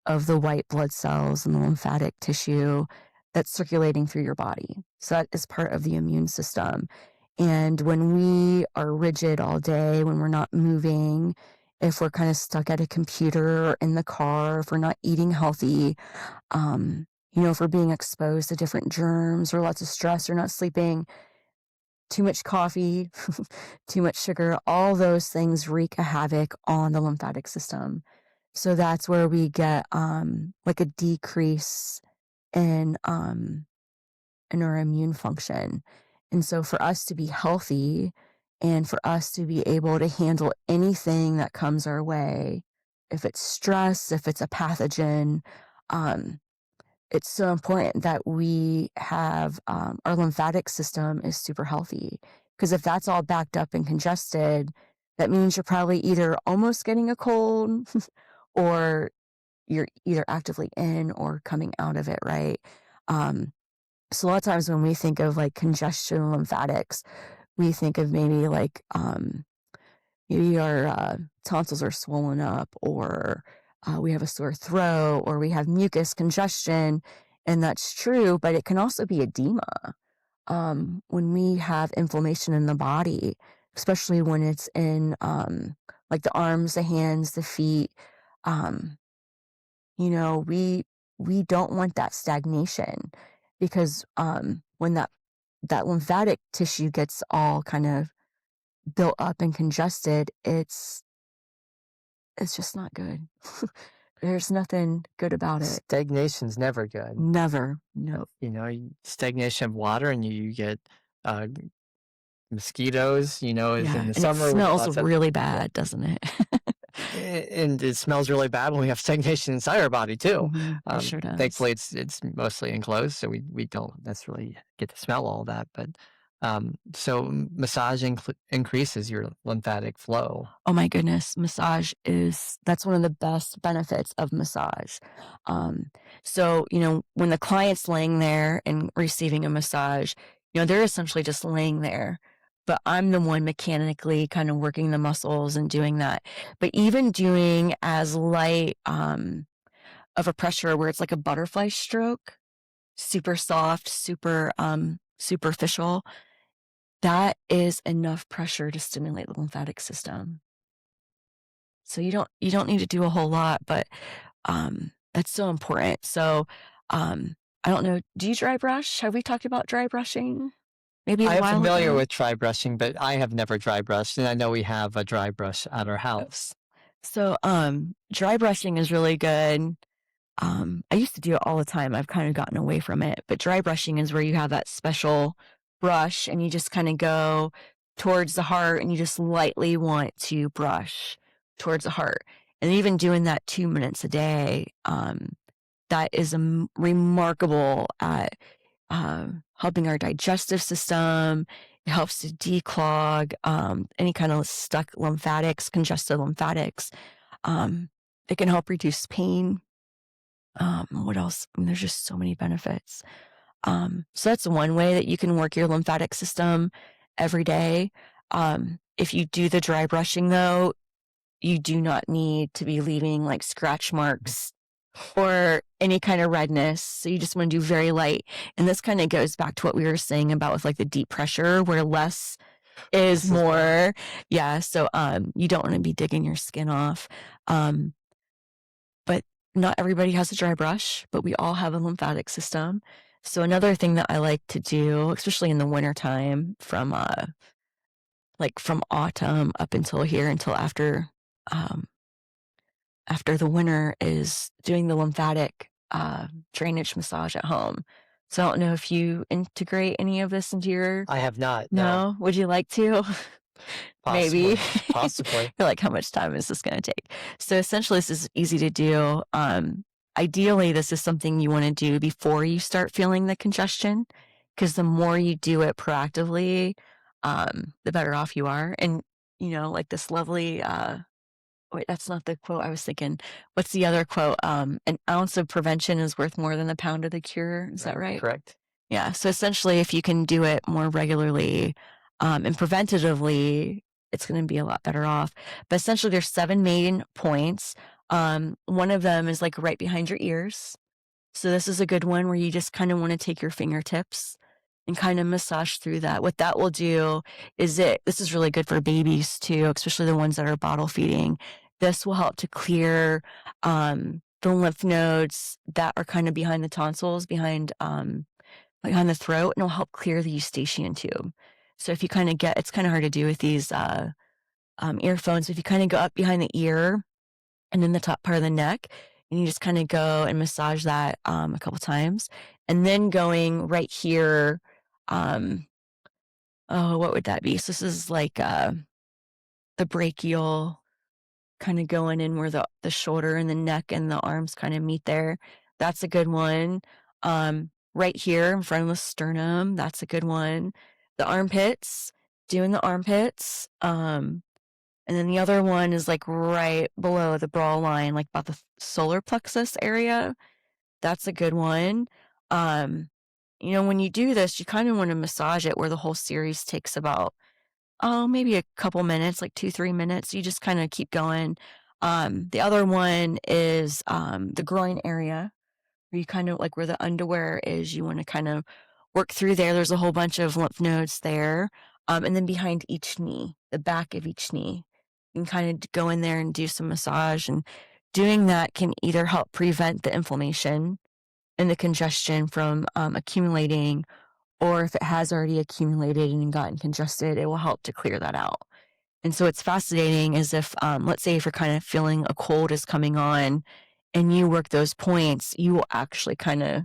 [SPEAKER 2] of the white blood cells and the lymphatic tissue that's circulating through your body. So that is part of the immune system. And when we are rigid all day, when we're not moving, if we're kind of stuck at a computer or in the car, if we're not eating healthy, if we're being exposed to different germs or lots of stress or not sleeping, too much coffee, too much sugar, all those things wreak a havoc on the lymphatic system. So that's where we get like a decrease in in our immune function. And so for us to be healthy and for us to be able to handle anything that comes our way, if it's stress, if it's a pathogen, um, it's so important that we have our lymphatic system is super healthy. Because if that's all backed up and congested, that means you're probably either almost getting a cold or you're either actively in or coming out of it, right? Um, so a lot of times when we think of like congestion and lymphatics, we think of maybe like maybe our tonsils are swollen up, or we have a sore throat, or we have mucus congestion. And that's true, but it can also be edema when we have inflammation in the body, especially when it's in like the arms, the hands, the feet. Um, we don't want that stagnation because when that lymphatic tissue gets all kind of built up and congested, it's just not good. There's nothing good about it.
[SPEAKER 1] Stagnation's never good.
[SPEAKER 2] Never. No.
[SPEAKER 1] Stagnation of water, and you get uh, mosquitoes. Is in
[SPEAKER 2] Yeah,
[SPEAKER 1] the
[SPEAKER 2] and it
[SPEAKER 1] summer with
[SPEAKER 2] smells
[SPEAKER 1] lots of
[SPEAKER 2] really
[SPEAKER 1] yeah.
[SPEAKER 2] bad, doesn't it?
[SPEAKER 1] And it smells really bad when we have stagnation inside our body too.
[SPEAKER 2] It sure does.
[SPEAKER 1] Thankfully, it's mostly enclosed, so we don't necessarily get to smell all that. But so massage increases your lymphatic flow.
[SPEAKER 2] Oh my goodness, that's one of the best benefits of massage. Um, so, when the client's laying there and receiving a massage, they're essentially just laying there. But I'm the one mechanically kind of working the muscles and doing that. But even doing as light of a pressure where it's like a butterfly stroke, super soft, super superficial, that is enough pressure to stimulate the lymphatic system. So you don't need to do a whole lot, but that's so important. So I don't know. Do you dry brush? Have we talked about dry brushing? Maybe a
[SPEAKER 1] I am
[SPEAKER 2] while
[SPEAKER 1] familiar
[SPEAKER 2] ago.
[SPEAKER 1] with dry brushing, but I have never dry brushed, and I know we have a dry brush at our house.
[SPEAKER 2] So dry brushing is really good. I used to do it all the time. I've kind of gotten away from it, but dry brushing is where you have that special brush and you just kind of go towards the heart and you just lightly want to brush towards the heart. And even doing that 2 minutes a day, that is remarkable at helping our digestive system. It helps to declog any kind of stuck lymphatics, congested lymphatics. Um, it can help reduce pain. What else? I mean, there's just so many benefits. So that's one way that you can work your lymphatic system every day. If you do the dry brushing, though, you do not need to be leaving like scratch marks or any kind of redness. So you just want to do very light. And this kind of goes back to what we were saying about with like the deep pressure, where less is
[SPEAKER 1] This is more.
[SPEAKER 2] more. Yeah. So you don't want to be digging your skin off. Um, but not everybody has a dry brush, but we all have a lymphatic system. So another thing that I like to do, especially in the wintertime, from from autumn up until here until um, after the winter, is doing the lymphatic drainage massage at home. So I don't know if you integrate any of this into your.
[SPEAKER 1] I have not, no.
[SPEAKER 2] No, would you like to? Maybe.
[SPEAKER 1] Possibly. Possibly.
[SPEAKER 2] You're like, how much time is this going to take? So essentially, this is easy to do. Ideally, this is something you want to do before you start feeling the congestion, because the more you do it proactively, the better off you are. And, like this lovely, wait, that's not the quote I was thinking. What's the other quote? An ounce of prevention is worth more than a pound of the cure. Is that right?
[SPEAKER 1] Correct.
[SPEAKER 2] Yeah. So essentially, if you can do it more regularly and preventatively, it's going to be a lot better off. But essentially, there's 7 main points. One of them is like right behind your ears. So this is a good one where you just kind of want to take your fingertips and kind of massage through that. What that will do is this is really good for babies too, especially the ones that are bottle feeding. This will help to clear the lymph nodes that are kind of behind the tonsils, behind the throat, and it'll help clear the eustachian tube. So if you kind of it's kind of hard to do with these earphones. If you kind of go up behind the ear and then the top part of the neck, and you just kind of go and massage that a couple times, and then going right here. Oh, what would that be? So this is like the brachial, kind of going in where the shoulder and the neck and the arms kind of meet there. That's a good one. Right here in front of the sternum, that's a good one. The armpits, doing the armpits. And then the other one is like right below the brow line, like about the solar plexus area. That's a good one. When you do this, you kind of want to massage it where the whole series takes about, maybe a couple minutes, like 2, 3 minutes. You just kind of keep going. The other one is the groin area, where you kind of like where the underwear is. You want to kind of work through there. There's a whole bunch of lymph nodes there. And then behind each knee, the back of each knee, you can kind of go in there and do some massage. And doing that can either help prevent the inflammation and the congestion from accumulating, or if it has already accumulated and gotten congested, it will help to clear that out. And so what's fascinating is if, let's say if you're kind of feeling a cold is coming on and you work those points, you will actually kind of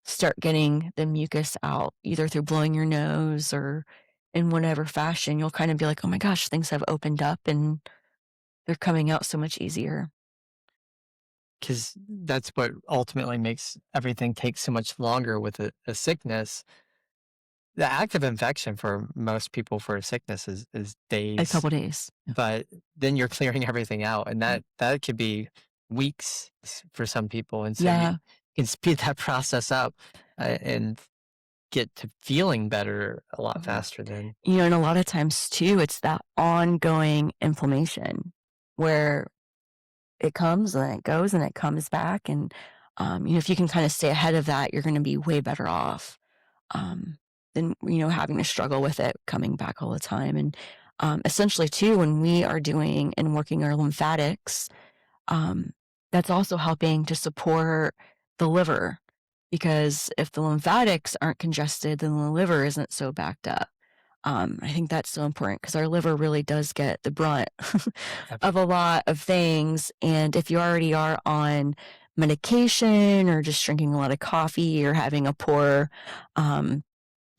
[SPEAKER 2] start getting the mucus out, either through blowing your nose or in whatever fashion. You'll kind of be like, oh my gosh, things have opened up and they're coming out so much easier.
[SPEAKER 1] Because that's what ultimately makes everything take so much longer with a sickness. The active infection for most people for a sickness is
[SPEAKER 2] A
[SPEAKER 1] days,
[SPEAKER 2] couple days.
[SPEAKER 1] but then you're clearing everything out, and
[SPEAKER 2] Mm.
[SPEAKER 1] that could be weeks for some people. And so you
[SPEAKER 2] Yeah.
[SPEAKER 1] can speed that process up and get to feeling better a lot
[SPEAKER 2] Mhm.
[SPEAKER 1] faster than.
[SPEAKER 2] And a lot of times too, it's that ongoing inflammation where it comes and it goes and it comes back. And, if you can kind of stay ahead of that, you're going to be way better off um, than, having to struggle with it coming back all the time. And essentially too, when we are doing and working our lymphatics, um, that's also helping to support the liver, because if the lymphatics aren't congested, then the liver isn't so backed up. I think that's so important because our liver really does get the brunt of a lot of things. And if you already are on medication or just drinking a lot of coffee or having a poor, um,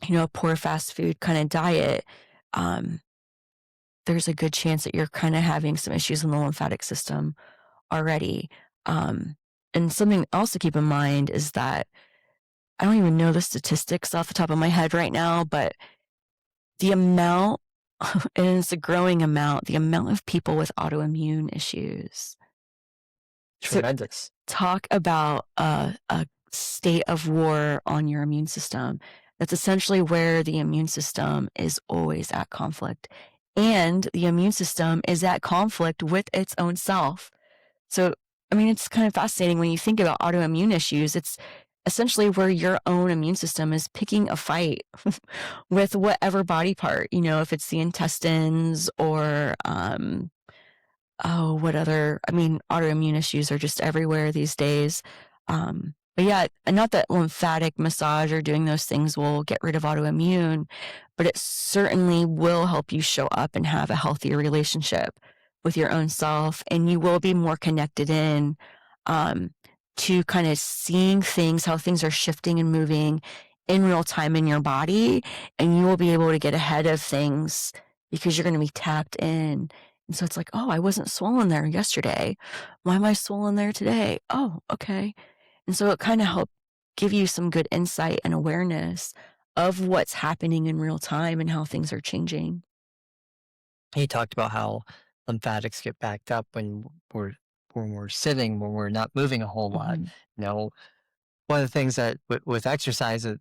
[SPEAKER 2] a poor fast food kind of diet, um, there's a good chance that you're kind of having some issues in the lymphatic system already. Um, and something else to keep in mind is that I don't even know the statistics off the top of my head right now, but The amount, and it's a growing amount, the amount of people with autoimmune issues. So
[SPEAKER 1] Tremendous.
[SPEAKER 2] talk about a state of war on your immune system. That's essentially where the immune system is always at conflict. And the immune system is at conflict with its own self. So, I mean, it's kind of fascinating when you think about autoimmune issues. It's essentially where your own immune system is picking a fight with whatever body part, if it's the intestines or oh, what other I mean, autoimmune issues are just everywhere these days. But yeah, and not that lymphatic massage or doing those things will get rid of autoimmune, but it certainly will help you show up and have a healthier relationship with your own self, and you will be more connected in um, to kind of seeing things, how things are shifting and moving in real time in your body, and you will be able to get ahead of things because you're going to be tapped in. And so it's like, oh, I wasn't swollen there yesterday. Why am I swollen there today? Oh, okay. And so it kind of helped give you some good insight and awareness of what's happening in real time and how things are changing.
[SPEAKER 1] He talked about how lymphatics get backed up when we're sitting, when we're not moving a whole lot.
[SPEAKER 2] Mhm.
[SPEAKER 1] You know, one of the things that with exercise that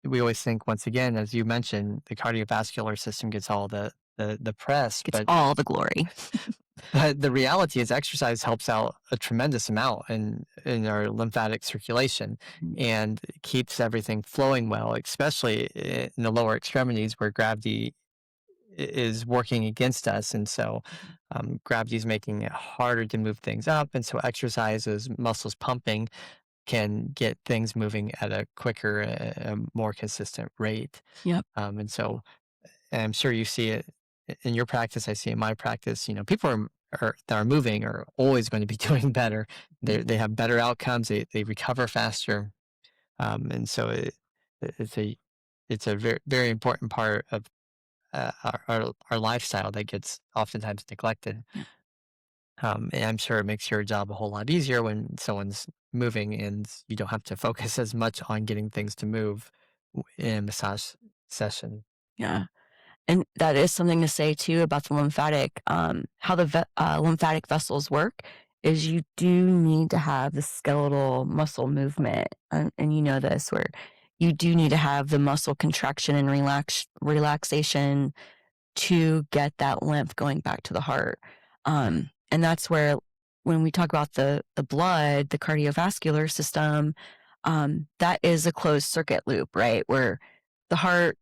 [SPEAKER 1] we always think, once again, as you mentioned, the cardiovascular system gets all the press,
[SPEAKER 2] Gets
[SPEAKER 1] but
[SPEAKER 2] all the glory.
[SPEAKER 1] the reality is exercise helps out a tremendous amount in our lymphatic circulation
[SPEAKER 2] Mhm.
[SPEAKER 1] and keeps everything flowing well, especially in the lower extremities where gravity is working against us. And so
[SPEAKER 2] Mhm.
[SPEAKER 1] gravity is making it harder to move things up. And so exercises, muscles pumping, can get things moving at a quicker, more consistent rate.
[SPEAKER 2] Yep.
[SPEAKER 1] And so and I'm sure you see it in your practice. I see it in my practice. People that are moving are always going to be doing better.
[SPEAKER 2] Mhm.
[SPEAKER 1] They have better outcomes. They recover faster. And so it's a very very important part of our lifestyle that gets oftentimes neglected.
[SPEAKER 2] Yeah.
[SPEAKER 1] And I'm sure it makes your job a whole lot easier when someone's moving and you don't have to focus as much on getting things to move in a massage session.
[SPEAKER 2] Yeah. And that is something to say too about the lymphatic, how the lymphatic vessels work is you do need to have the skeletal muscle movement. And you know this, where you do need to have the muscle contraction and relaxation to get that lymph going back to the heart. And that's where when we talk about the blood, the cardiovascular system, that is a closed circuit loop, right? Where the heart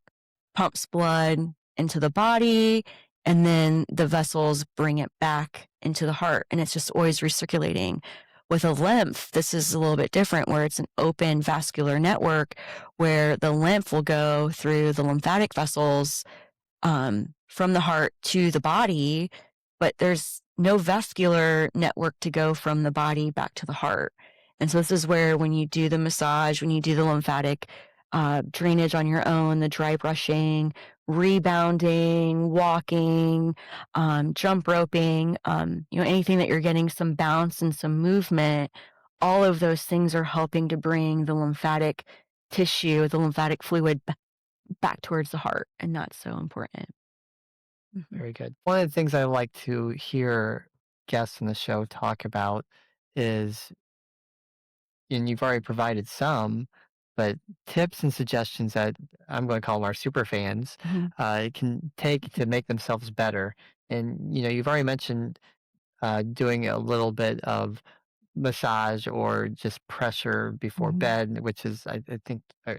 [SPEAKER 2] pumps blood into the body, and then the vessels bring it back into the heart, and it's just always recirculating. With a lymph, this is a little bit different, where it's an open vascular network where the lymph will go through the lymphatic vessels from the heart to the body, but there's no vascular network to go from the body back to the heart. And so this is where when you do the massage, when you do the lymphatic drainage on your own, the dry brushing, rebounding, walking, jump roping, anything that you're getting some bounce and some movement, all of those things are helping to bring the lymphatic tissue, the lymphatic fluid back towards the heart. And that's so important. Mhm.
[SPEAKER 1] Very good. One of the things I like to hear guests on the show talk about is, and you've already provided some, but tips and suggestions that I'm going to call them our super fans
[SPEAKER 2] Mhm.
[SPEAKER 1] can take to make themselves better. And you've already mentioned doing a little bit of massage or just pressure before
[SPEAKER 2] Mhm.
[SPEAKER 1] bed, which is, I think, a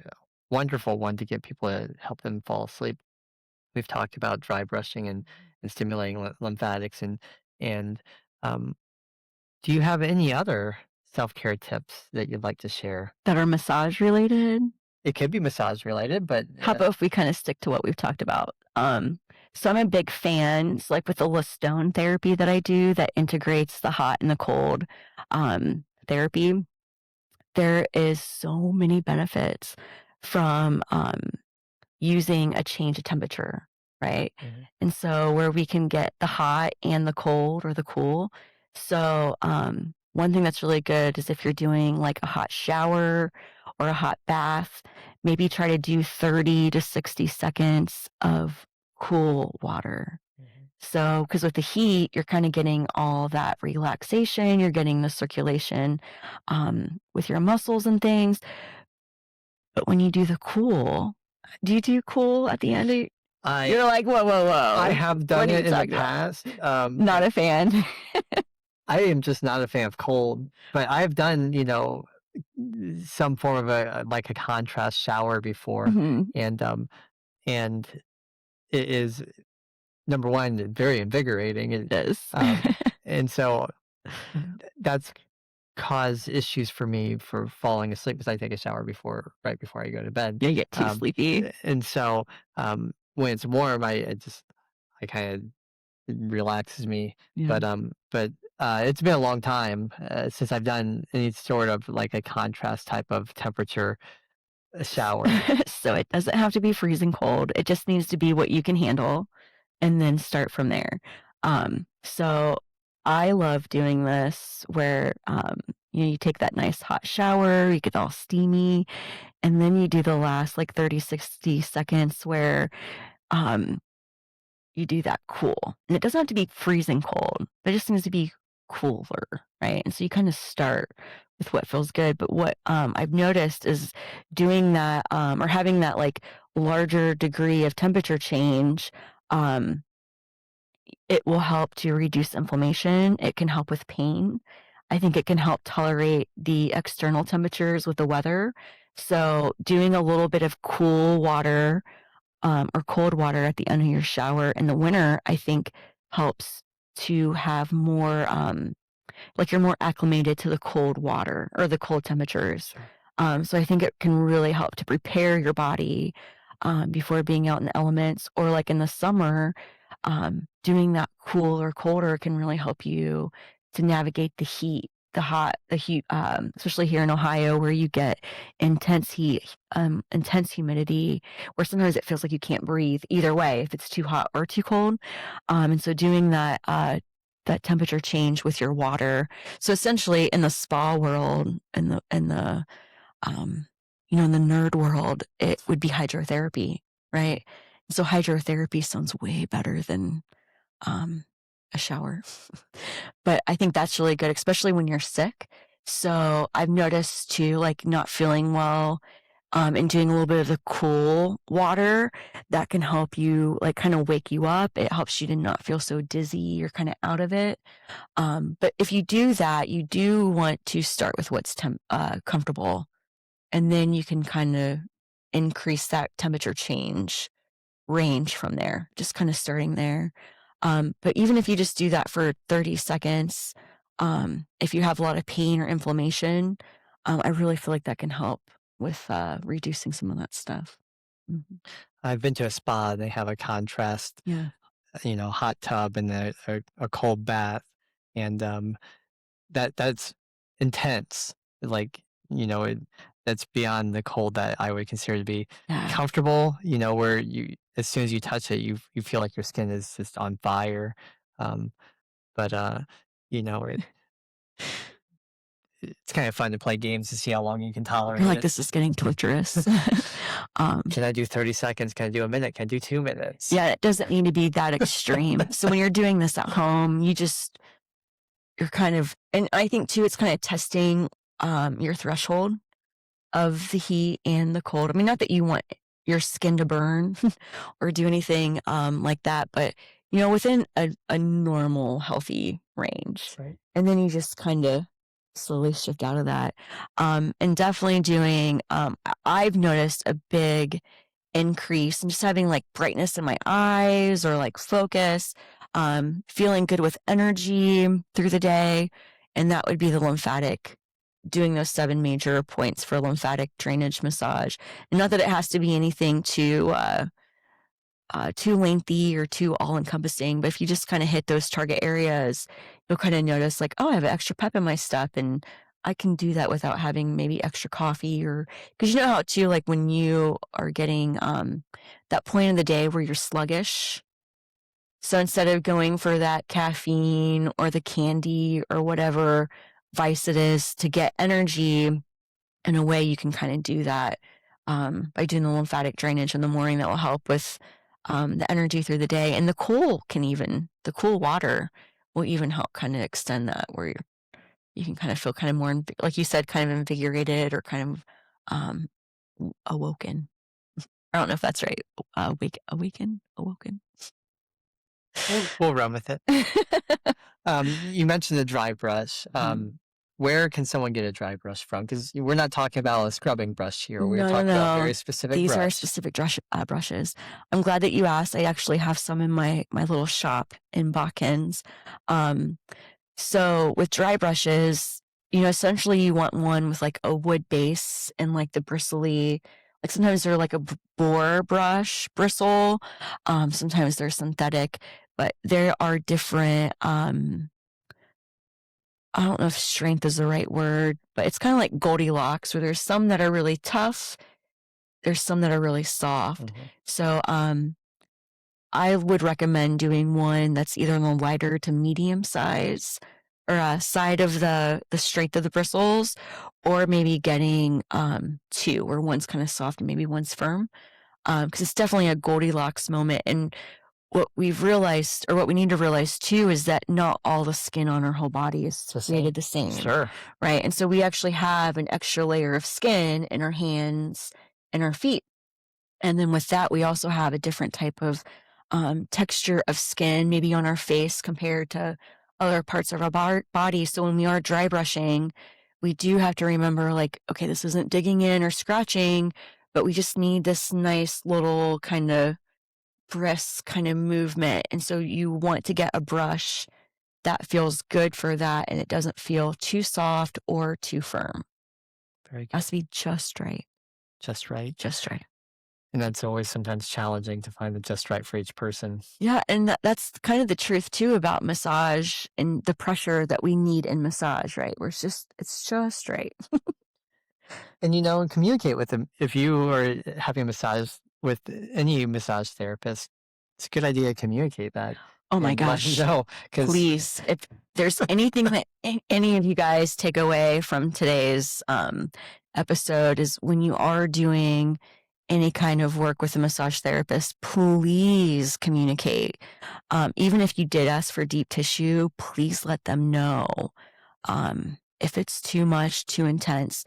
[SPEAKER 1] wonderful one to get people to help them fall asleep. We've talked about dry brushing and stimulating lymphatics and um, do you have any other self-care tips that you'd like to share?
[SPEAKER 2] That are massage related?
[SPEAKER 1] It could be massage related, but
[SPEAKER 2] How about if we kinda stick to what we've talked about? So I'm a big fan, so, like, with the stone therapy that I do that integrates the hot and the cold, therapy, there is so many benefits from, using a change of temperature, right?
[SPEAKER 1] Mhm.
[SPEAKER 2] And so where we can get the hot and the cold or the cool. So, one thing that's really good is if you're doing like a hot shower or a hot bath, maybe try to do 30 to 60 seconds of cool water. So, because with the heat, you're kind of getting all that relaxation, you're getting the circulation with your muscles and things. But when you do the cool, do you do cool at the end?
[SPEAKER 1] I
[SPEAKER 2] You're like, whoa, whoa,
[SPEAKER 1] I
[SPEAKER 2] whoa.
[SPEAKER 1] have
[SPEAKER 2] What
[SPEAKER 1] done
[SPEAKER 2] are you
[SPEAKER 1] it in the
[SPEAKER 2] talking about?
[SPEAKER 1] past.
[SPEAKER 2] Not a fan.
[SPEAKER 1] I am just not a fan of cold, but I've done, some form of like a contrast shower before,
[SPEAKER 2] Mhm.
[SPEAKER 1] and and it is number one very invigorating, and
[SPEAKER 2] Yes.
[SPEAKER 1] and so that's caused issues for me for falling asleep because I take a shower right before I go to bed,
[SPEAKER 2] You get too
[SPEAKER 1] um,
[SPEAKER 2] sleepy.
[SPEAKER 1] and so when it's warm, I kind of relaxes me.
[SPEAKER 2] Yeah.
[SPEAKER 1] But it's been a long time since I've done any sort of like a contrast type of temperature shower.
[SPEAKER 2] So it doesn't have to be freezing cold. It just needs to be what you can handle and then start from there. So I love doing this where you take that nice hot shower, you get all steamy, and then you do the last like 30, 60 seconds where um you do that cool. And it doesn't have to be freezing cold. It just needs to be cooler, right? And so you kind of start with what feels good. But what I've noticed is doing that or having that like larger degree of temperature change, um, it will help to reduce inflammation. It can help with pain. I think it can help tolerate the external temperatures with the weather. So doing a little bit of cool water or cold water at the end of your shower in the winter, I think helps to have more, like you're more acclimated to the cold water or the cold temperatures.
[SPEAKER 1] Sure.
[SPEAKER 2] So I think it can really help to prepare your body before being out in the elements, or like in the summer, doing that cool or colder can really help you to navigate the heat, the heat, especially here in Ohio where you get intense heat, intense humidity, where sometimes it feels like you can't breathe either way if it's too hot or too cold. And so doing that temperature change with your water. So essentially in the spa world, in the um, in the nerd world, it would be hydrotherapy, right? So hydrotherapy sounds way better than um, a shower. But I think that's really good, especially when you're sick. So I've noticed too, like not feeling well, and doing a little bit of the cool water that can help you, like kind of wake you up. It helps you to not feel so dizzy. You're kind of out of it. But if you do that, you do want to start with what's comfortable, and then you can kind of increase that temperature change range from there, just kind of starting there. But even if you just do that for 30 seconds, if you have a lot of pain or inflammation, I really feel like that can help with reducing some of that stuff. Mhm.
[SPEAKER 1] I've been to a spa. They have a contrast,
[SPEAKER 2] Yeah.
[SPEAKER 1] hot tub and a cold bath, and that's intense. Like, that's beyond the cold that I would consider to be
[SPEAKER 2] Yeah.
[SPEAKER 1] comfortable. Where as soon as you touch it, you feel like your skin is just on fire. Um, but you know, it's kind of fun to play games to see how long you can
[SPEAKER 2] You're
[SPEAKER 1] tolerate
[SPEAKER 2] like,
[SPEAKER 1] it.
[SPEAKER 2] this is getting torturous. um,
[SPEAKER 1] Can I do 30 seconds? Can I do a minute? Can I do 2 minutes?
[SPEAKER 2] yeah, it doesn't need to be that extreme. So when you're doing this at home, you're kind of, and I think too, it's kind of testing your threshold of the heat and the cold. I mean, not that you want your skin to burn or do anything like that, but within a normal, healthy range.
[SPEAKER 1] Right.
[SPEAKER 2] And then you just kind of slowly shift out of that. And definitely doing, I've noticed a big increase in just having like brightness in my eyes or like focus, feeling good with energy through the day. And that would be the lymphatic, doing those 7 major points for lymphatic drainage massage. And not that it has to be anything too lengthy or too all encompassing, but if you just kind of hit those target areas, you'll kind of notice like, oh, I have extra pep in my step, and I can do that without having maybe extra coffee, or because you know how too, like when you are getting that point in the day where you're sluggish. So instead of going for that caffeine or the candy or whatever vice it is to get energy, in a way, you can kind of do that by doing the lymphatic drainage in the morning. That will help with the energy through the day. And the cool water will even help kind of extend that, where you can kind of feel kind of more, like you said, kind of invigorated or kind of um, awoken. I don't know if that's right. Awoken.
[SPEAKER 1] We'll run with it. You mentioned the dry brush. Where can someone get a dry brush from? Because we're not talking about a scrubbing brush here. We're
[SPEAKER 2] No, no,
[SPEAKER 1] talking about
[SPEAKER 2] no.
[SPEAKER 1] very specific
[SPEAKER 2] These are
[SPEAKER 1] brush.
[SPEAKER 2] specific brushes. I'm glad that you asked. I actually have some in my little shop in Bawkins. So with dry brushes, essentially you want one with like a wood base and like the bristly, like sometimes they're like a boar brush bristle. Sometimes they're synthetic, but there are different, I don't know if strength is the right word, but it's kind of like Goldilocks, where there's some that are really tough. There's some that are really soft. So, I would recommend doing one that's either on the lighter to medium size or side of the strength of the bristles, or maybe getting two, where one's kind of soft and maybe one's firm. Because it's definitely a Goldilocks moment. And what we've realized, or what we need to realize too, is that not all the skin on our whole body is created the same.
[SPEAKER 1] Sure.
[SPEAKER 2] Right. And so we actually have an extra layer of skin in our hands and our feet. And then with that, we also have a different type of texture of skin, maybe on our face compared to other parts of our body. So when we are dry brushing, we do have to remember, like, okay, this isn't digging in or scratching, but we just need this nice little kind of brisk kind of movement. And so you want to get a brush that feels good for that, and it doesn't feel too soft or too firm.
[SPEAKER 1] Very
[SPEAKER 2] It
[SPEAKER 1] good.
[SPEAKER 2] has to be just right.
[SPEAKER 1] Just right.
[SPEAKER 2] Just right.
[SPEAKER 1] And that's always sometimes challenging to find the just right for each person.
[SPEAKER 2] Yeah, and that's kind of the truth too about massage and the pressure that we need in massage, right? Where it's just right.
[SPEAKER 1] And communicate with them. If you are having a massage with any massage therapist, it's a good idea to communicate that.
[SPEAKER 2] Oh my
[SPEAKER 1] And let
[SPEAKER 2] gosh.
[SPEAKER 1] them know, 'cause
[SPEAKER 2] Please, if there's anything that any of you guys take away from today's episode, is when you are doing any kind of work with a massage therapist, please communicate. Even if you did ask for deep tissue, please let them know if it's too much, too intense,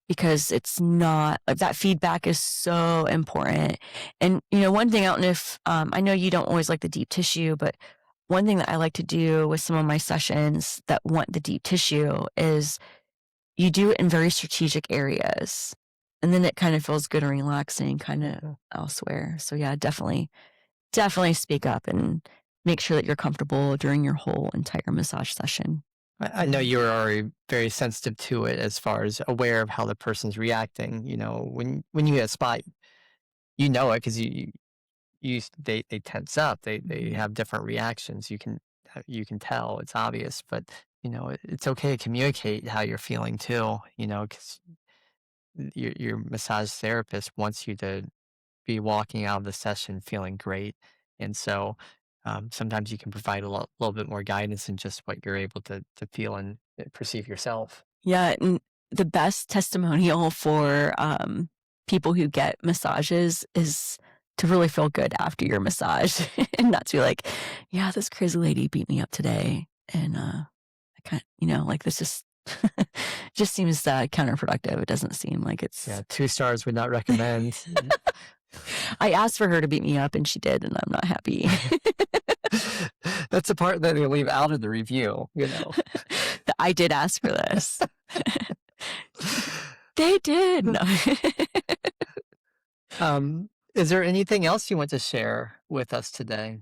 [SPEAKER 2] because it's not, like, that feedback is so important. And, one thing, I don't know if, I know you don't always like the deep tissue, but one thing that I like to do with some of my sessions that want the deep tissue is you do it in very strategic areas. And then it kind of feels good and relaxing kind of elsewhere. So yeah, definitely speak up and make sure that you're comfortable during your whole entire massage session.
[SPEAKER 1] I know you're already very sensitive to it, as far as aware of how the person's reacting. When you hit a spot, you know it, because they tense up. They have different reactions. You can tell, it's obvious. But it's okay to communicate how you're feeling too. Because your massage therapist wants you to be walking out of the session feeling great. And so sometimes you can provide a little bit more guidance than just what you're able to feel and perceive yourself.
[SPEAKER 2] Yeah, and the best testimonial for people who get massages is to really feel good after your massage and not to be like, yeah, this crazy lady beat me up today. And I can't, like, this just seems counterproductive. It doesn't seem like it's.
[SPEAKER 1] Yeah, 2 stars would not recommend.
[SPEAKER 2] I asked for her to beat me up and she did, and I'm not happy.
[SPEAKER 1] That's the part that they leave out of the review.
[SPEAKER 2] I did ask for this. They did. No.
[SPEAKER 1] Is there anything else you want to share with us today,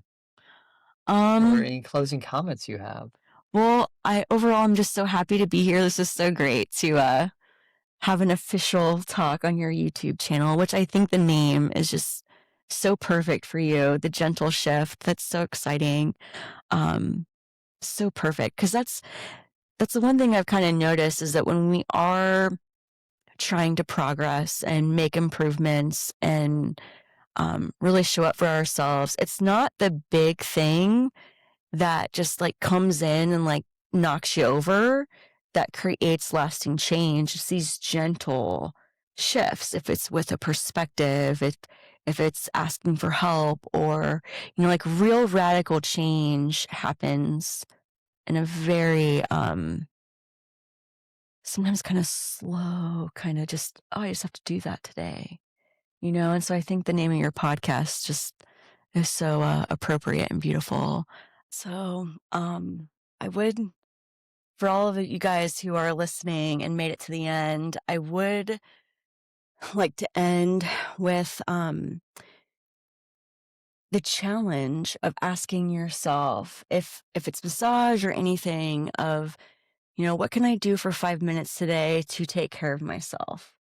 [SPEAKER 1] or any closing comments you have?
[SPEAKER 2] Well, I'm just so happy to be here. This is so great to have an official talk on your YouTube channel, which I think the name is just so perfect for you. The Gentle Shift. That's so exciting. So perfect. Because that's the one thing I've kind of noticed, is that when we are trying to progress and make improvements and really show up for ourselves, it's not the big thing that just like comes in and like knocks you over. that creates lasting change. It's these gentle shifts. If it's with a perspective, if it's asking for help, or, like real radical change happens in a very, sometimes kind of slow, kind of just, oh, I just have to do that today, And so I think the name of your podcast just is so appropriate and beautiful. So, I would, for all of you guys who are listening and made it to the end, I would like to end with the challenge of asking yourself, if it's massage or anything, of, what can I do for 5 minutes today to take care of myself?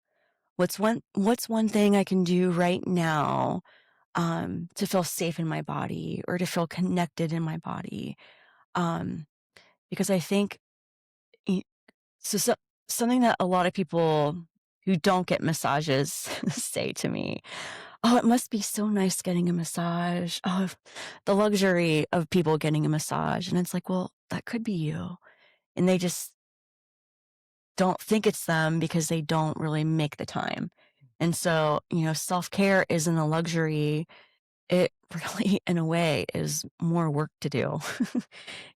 [SPEAKER 2] What's one thing I can do right now to feel safe in my body or to feel connected in my body? Um, because I think y- so something that a lot of people who don't get massages say to me, "Oh, it must be so nice getting a massage. Oh, the luxury of people getting a massage." And it's like, well, that could be you. And they just don't think it's them because they don't really make the time. And so, self-care isn't a luxury. It really, in a way, is more work to do,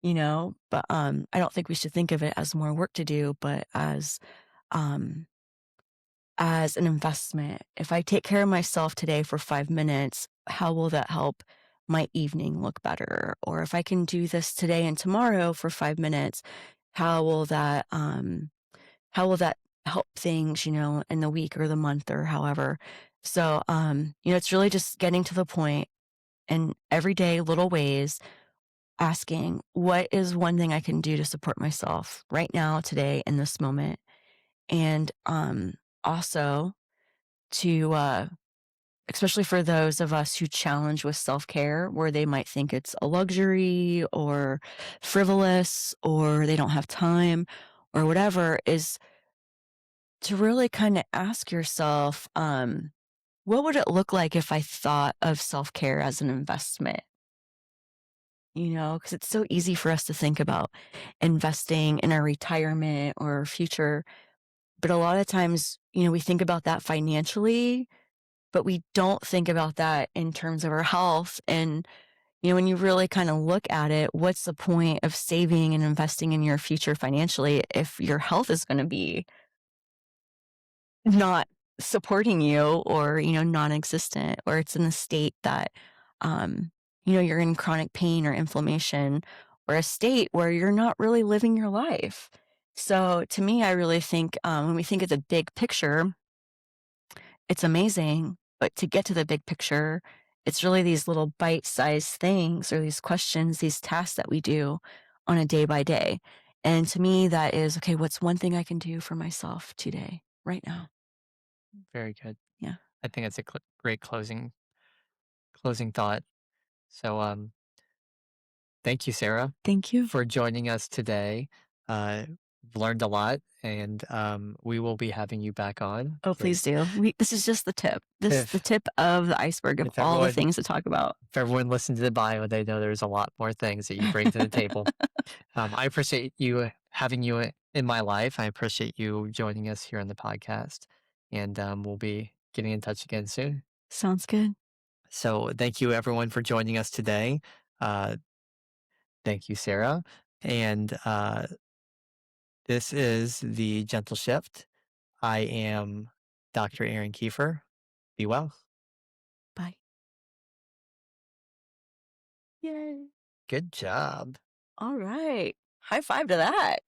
[SPEAKER 2] But I don't think we should think of it as more work to do, but um, as an investment. If I take care of myself today for 5 minutes, how will that help my evening look better? Or if I can do this today and tomorrow for 5 minutes, how will that how will that help things, in the week or the month or however? So it's really just getting to the point in everyday little ways, asking, what is one thing I can do to support myself right now, today, in this moment? And also to especially for those of us who challenge with self-care, where they might think it's a luxury or frivolous or they don't have time or whatever, is to really kind of ask yourself, what would it look like if I thought of self-care as an investment? Because it's so easy for us to think about investing in our retirement or our future. But a lot of times, we think about that financially, but we don't think about that in terms of our health. And, when you really kind of look at it, what's the point of saving and investing in your future financially if your health is going to be not supporting you, or, non-existent, or it's in a state that, um, you're in chronic pain or inflammation, or a state where you're not really living your life. So to me, I really think, when we think of the big picture, it's amazing. But to get to the big picture, it's really these little bite-sized things, or these questions, these tasks that we do on a day by day. And to me, that is, okay, what's one thing I can do for myself today, right now?
[SPEAKER 1] Very good.
[SPEAKER 2] Yeah.
[SPEAKER 1] I think it's a great closing thought. So, thank you, Sarah,
[SPEAKER 2] Thank you.
[SPEAKER 1] for joining us today. We've learned a lot, and we will be having you back on.
[SPEAKER 2] Oh, please do. This is just the tip. The
[SPEAKER 1] If
[SPEAKER 2] tip of the iceberg of
[SPEAKER 1] if
[SPEAKER 2] all the
[SPEAKER 1] everyone
[SPEAKER 2] things to talk about.
[SPEAKER 1] if everyone listened to the bio, they know there's a lot more things that you bring to the table. I appreciate you having you in my life. I appreciate you joining us here on the podcast, and we'll be getting in touch again soon.
[SPEAKER 2] Sounds good.
[SPEAKER 1] So, thank you everyone for joining us today. Uh, thank you, Sarah, and this is the Gentle Shift. I am Dr. Aaron Kiefer. Be well.
[SPEAKER 2] Bye. Yay.
[SPEAKER 1] Good job.
[SPEAKER 2] All right. High five to that.